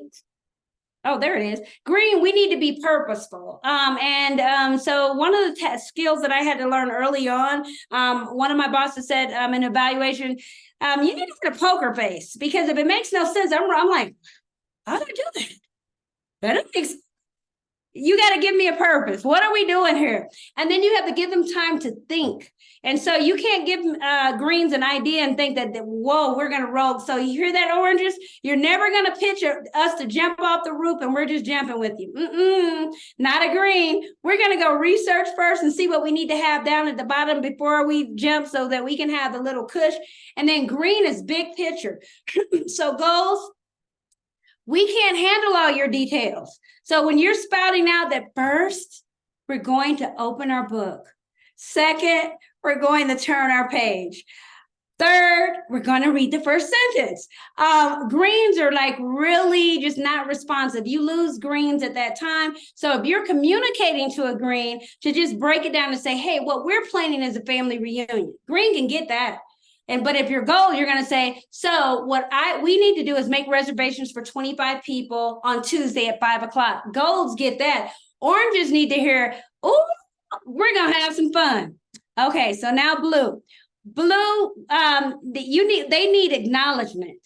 [SPEAKER 2] there it is. Green, we need to be purposeful. So one of the skills that I had to learn early on, one of my bosses said in evaluation, you need to put a poker face, because if it makes no sense, I'm like, how do I do that? That doesn't make sense. You got to give me a purpose. What are we doing here? And then you have to give them time to think. And so you can't give greens an idea and think that whoa, we're going to roll. So you hear that, oranges? You're never going to pitch us to jump off the roof and we're just jumping with you. Not a green. We're going to go research first and see what we need to have down at the bottom before we jump, so that we can have a little cush. And then green is big picture. So goals, we can't handle all your details. So when you're spouting out that, first, we're going to open our book. Second, we're going to turn our page. Third, we're going to read the first sentence. Greens are like really just not responsive. You lose greens at that time. So if you're communicating to a green, to just break it down and say, hey, what we're planning is a family reunion. Green can get that. But if your goal, you're going to say, so what we need to do is make reservations for 25 people on Tuesday at 5:00. Golds get that. Oranges need to hear, oh, we're going to have some fun. Okay, so now blue. blue, they need acknowledgement.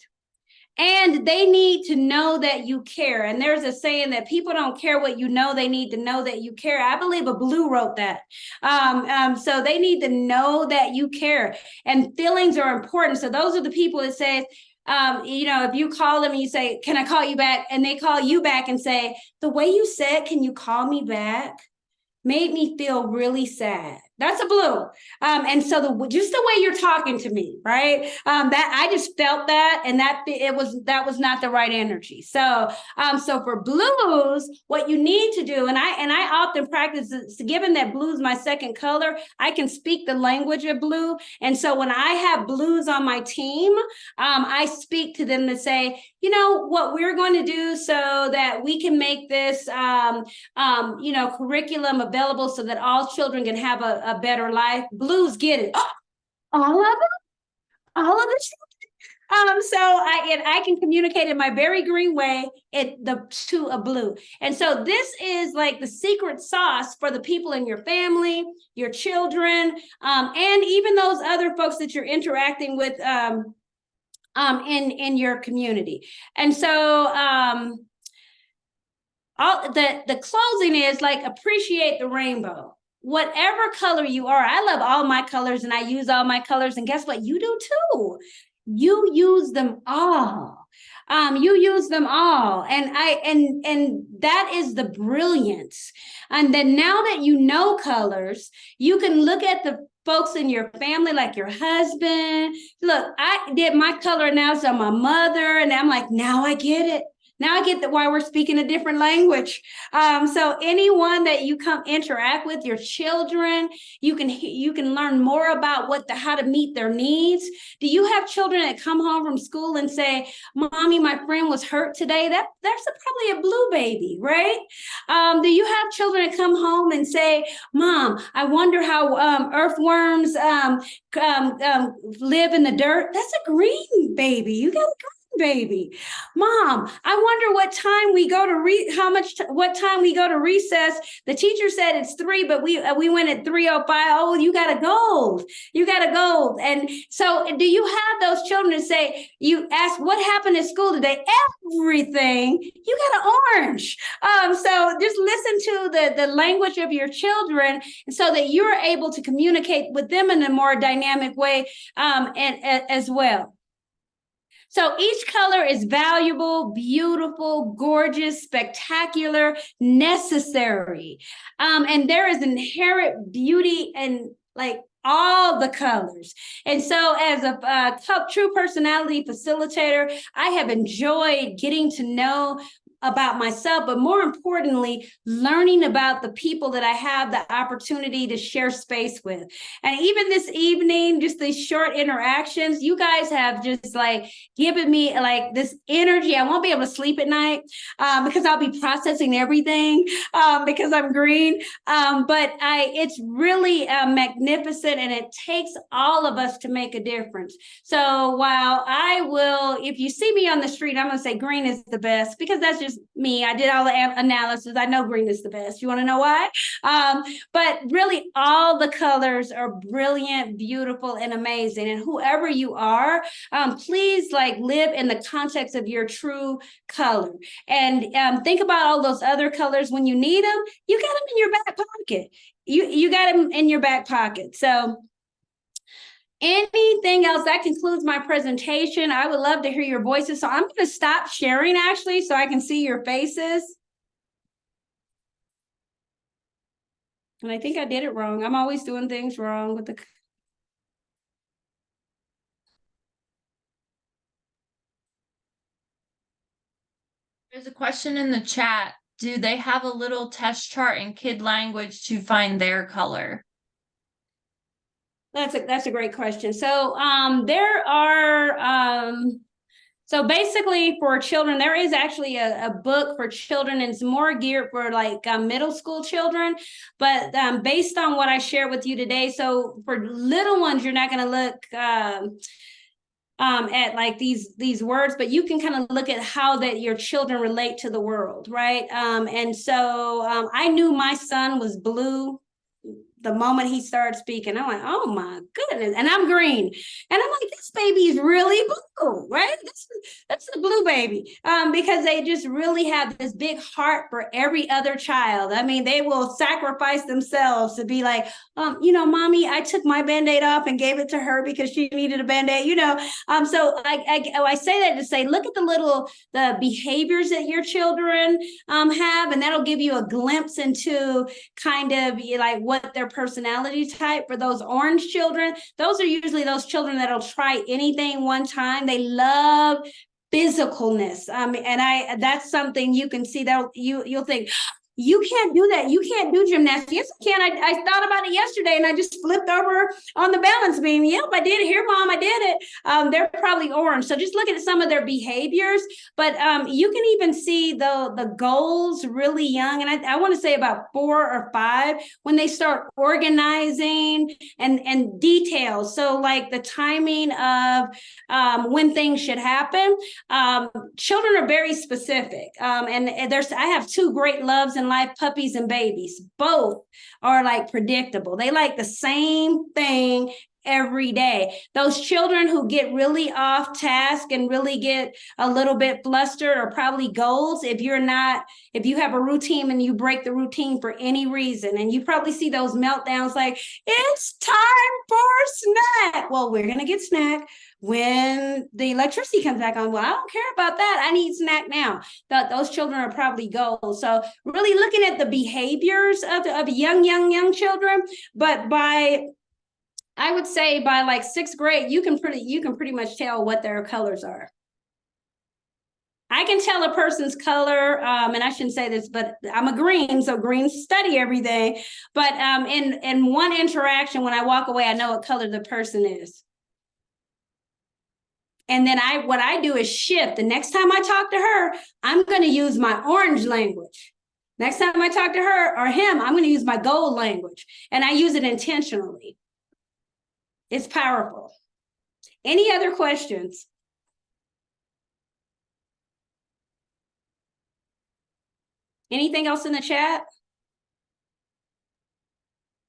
[SPEAKER 2] And they need to know that you care. And there's a saying that people don't care what you know, they need to know that you care. I believe a blue wrote that. So they need to know that you care. And feelings are important. So those are the people that say, if you call them and you say, can I call you back? And they call you back and say, the way you said, can you call me back? Made me feel really sad. That's a blue. And so just the way you're talking to me, right? That I just felt that, and that was not the right energy. So for blues, what you need to do, and I often practice, given that blue is my second color, I can speak the language of blue. And so when I have blues on my team, I speak to them to say, what we're going to do so that we can make this curriculum available so that all children can have a better life. Blues get it. Oh, all of them? All of the children? So I can communicate in my very green way to a blue. And so this is like the secret sauce for the people in your family, your children, and even those other folks that you're interacting with in your community. And so the closing is like, appreciate the rainbow. Whatever color you are, I love all my colors and I use all my colors. And guess what? You do too. You use them all. You use them all. And that is the brilliance. And then now that you know colors, you can look at the folks in your family, like your husband. Look, I did my color analysis on my mother, and I'm like, now I get it. Now I get why we're speaking a different language. So anyone that you come interact with, your children, you can learn more about how to meet their needs. Do you have children that come home from school and say, "Mommy, my friend was hurt today"? That's probably a blue baby, right? Do you have children that come home and say, "Mom, I wonder how earthworms live in the dirt"? That's a green baby. You got a green baby. "Mom, I wonder what time we go to what time we go to recess. The teacher said it's 3, but we went at 3:05. Oh, you got a gold. You got a gold." And so do you have those children to say, you ask, "What happened at school today?" Everything. You got an orange. So just listen to the language of your children so that you're able to communicate with them in a more dynamic way as well. So each color is valuable, beautiful, gorgeous, spectacular, necessary. And there is inherent beauty in like all the colors. And so as a true personality facilitator, I have enjoyed getting to know about myself, but more importantly, learning about the people that I have the opportunity to share space with. And even this evening, just these short interactions, you guys have just like given me like this energy. I won't be able to sleep at night because I'll be processing everything because I'm green. But it's really magnificent, and it takes all of us to make a difference. So while I will, if you see me on the street, I'm going to say green is the best because that's just me. I did all the analysis. I know green is the best. You want to know why? But really all the colors are brilliant, beautiful, and amazing. And whoever you are, please like live in the context of your true color. And think about all those other colors when you need them. You got them in your back pocket. You got them in your back pocket. So anything else? That concludes my presentation. I would love to hear your voices. So I'm going to stop sharing actually so I can see your faces. And I think I did it wrong. I'm always doing things wrong with the...
[SPEAKER 4] There's a question in the chat. Do they have a little test chart in kid language to find their color?
[SPEAKER 2] That's a great question. So there are so basically for children, there is actually a book for children, and it's more geared for like middle school children. But based on what I shared with you today, so for little ones, you're not going to look at like these words, but you can kind of look at how that your children relate to the world, right? And so I knew my son was blue the moment he started speaking, I'm like, oh my goodness. And I'm green. And I'm like, this baby is really blue, right? That's the blue baby. Because they just really have this big heart for every other child. I mean, they will sacrifice themselves to be like, mommy, I took my Band-Aid off and gave it to her because she needed a Band-Aid, So I say that to say, look at the behaviors that your children have, and that'll give you a glimpse into kind of like what their personality type. For those orange children, those are usually those children that'll try anything one time. They love physicalness. And that's something you can see that you'll think, you can't do that. You can't do gymnastics. Yes, I can. I thought about it yesterday and I just flipped over on the balance beam. Yep, I did it. Here, Mom, I did it. They're probably orange. So just look at some of their behaviors. But you can even see the goals really young. And I want to say about 4 or 5 when they start organizing and details. So like the timing of when things should happen. Children are very specific. And I have 2 great loves in life, puppies and babies. Both are like predictable. They like the same thing every day. Those children who get really off task and really get a little bit flustered are probably goals. If you have a routine and you break the routine for any reason, and you probably see those meltdowns like, it's time for snack. Well, we're going to get snack when the electricity comes back on. Well, I don't care about that. I need snack now. Those children are probably goals. So really looking at the behaviors of young children, but I would say by like 6th grade, you can pretty much tell what their colors are. I can tell a person's color, and I shouldn't say this, but I'm a green, so greens study everything. But in one interaction, when I walk away, I know what color the person is. And then what I do is shift. The next time I talk to her, I'm going to use my orange language. Next time I talk to her or him, I'm going to use my gold language. And I use it intentionally. It's powerful. Any other questions? Anything else in the chat?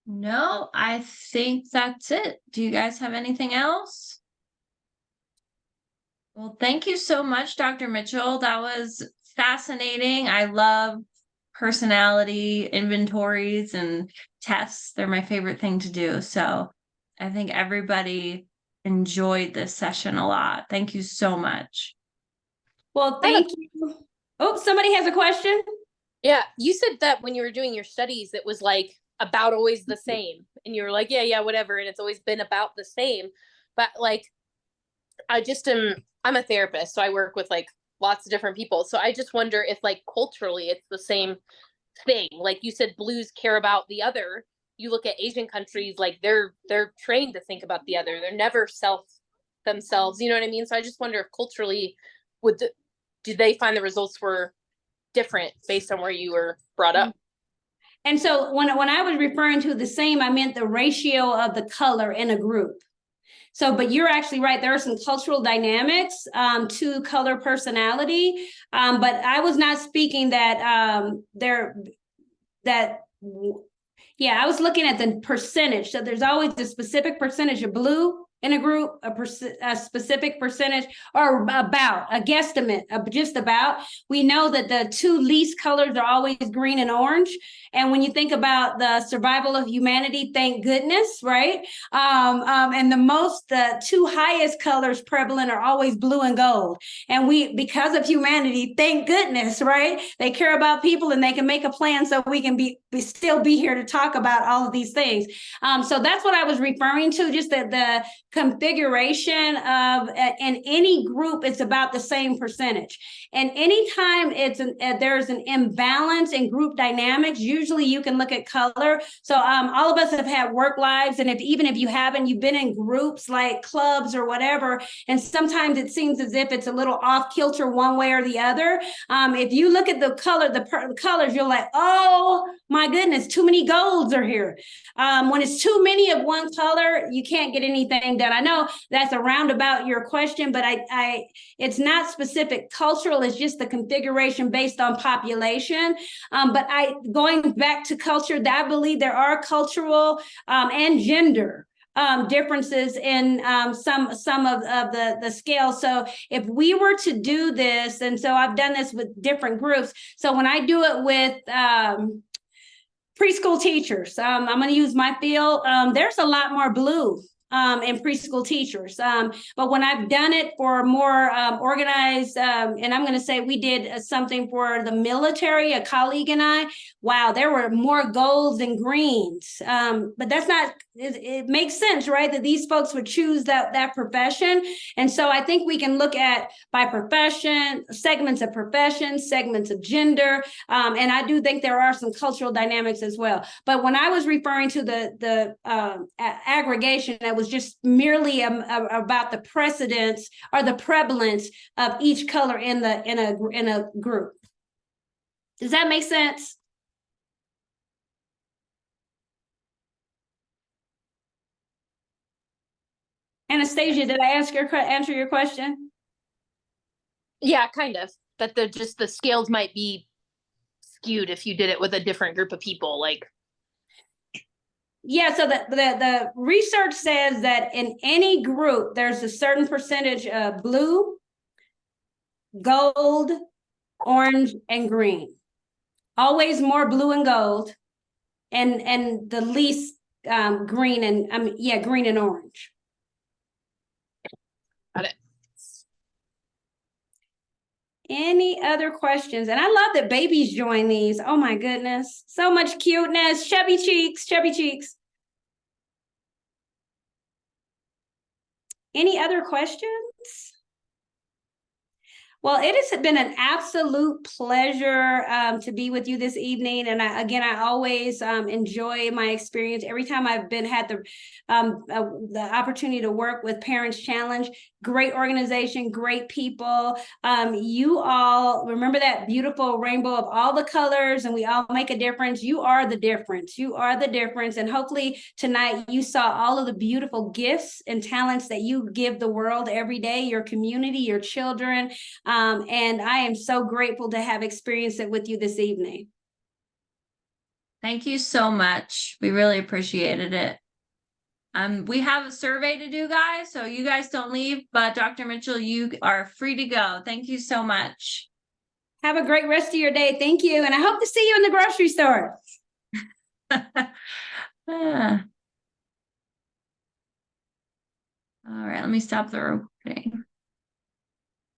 [SPEAKER 4] No, I think that's it. Do you guys have anything else? Well, thank you so much, Dr. Mitchell. That was fascinating. I love personality inventories and tests. They're my favorite thing to do. So I think everybody enjoyed this session a lot. Thank you so much.
[SPEAKER 2] Well, thank you. Oh, somebody has a question?
[SPEAKER 14] Yeah, you said that when you were doing your studies, it was like about always the same. And you were like, yeah, whatever. And it's always been about the same. But like, I'm a therapist, so I work with like lots of different people. So I just wonder if like culturally it's the same thing. Like you said, blues care about the other. You look at Asian countries, like they're trained to think about the other. They're never themselves. You know what I mean? So I just wonder if culturally, do they find the results were different based on where you were brought up?
[SPEAKER 2] And so when I was referring to the same, I meant the ratio of the color in a group. So, but you're actually right. There are some cultural dynamics to color personality. But I was not speaking I was looking at the percentage. So there's always a specific percentage of blue in a group, a specific percentage, or about a guesstimate of just about. We know that the 2 least colors are always green and orange. And when you think about the survival of humanity, thank goodness, right? And the 2 highest colors prevalent are always blue and gold. And because of humanity, thank goodness, right? They care about people and they can make a plan so we can still be here to talk about all of these things. So that's what I was referring to, just the configuration of, in any group, it's about the same percentage. And anytime there's an imbalance in group dynamics, usually you can look at color. So all of us have had work lives, and even if you haven't, you've been in groups like clubs or whatever, and sometimes it seems as if it's a little off kilter one way or the other. If you look at the colors, you're like, oh my goodness, too many golds are here. When it's too many of one color, you can't get anything done. I know that's a roundabout your question, but it's not specific cultural, it's just the configuration based on population. But going back to culture, I believe there are cultural and gender differences in some of the scale. So if we were to do this, and so I've done this with different groups. So when I do it with preschool teachers, I'm going to use my field. There's a lot more blue in preschool teachers. But when I've done it for more organized, and I'm going to say we did something for the military, a colleague and I, wow, there were more golds and greens. But that's not, it makes sense, right? That these folks would choose that profession. And so I think we can look at by profession, segments of gender. And I do think there are some cultural dynamics as well. But when I was referring to the aggregation, that was just merely about the precedence or the prevalence of each color in a group. Does that make sense? Anastasia, did I answer your question?
[SPEAKER 14] Yeah, kind of. That the scales might be skewed if you did it with a different group of people, like.
[SPEAKER 2] Yeah, so the research says that in any group, there's a certain percentage of blue, gold, orange, and green. Always more blue and gold, and the least green and green and orange.
[SPEAKER 14] Got it.
[SPEAKER 2] Any other questions? And I love that babies join these. Oh my goodness. So much cuteness. Chubby cheeks, chubby cheeks. Any other questions? Well, it has been an absolute pleasure to be with you this evening. And I always enjoy my experience. Every time I've had the opportunity to work with Parents Challenge, great organization, great people. You all remember that beautiful rainbow of all the colors, and we all make a difference. You are the difference. You are the difference. And hopefully tonight you saw all of the beautiful gifts and talents that you give the world every day, your community, your children. And I am so grateful to have experienced it with you this evening.
[SPEAKER 4] Thank you so much. We really appreciated it. We have a survey to do, guys, so you guys don't leave, but Dr. Mitchell, you are free to go. Thank you so much.
[SPEAKER 2] Have a great rest of your day. Thank you. And I hope to see you in the grocery store.
[SPEAKER 4] All right, let me stop the recording.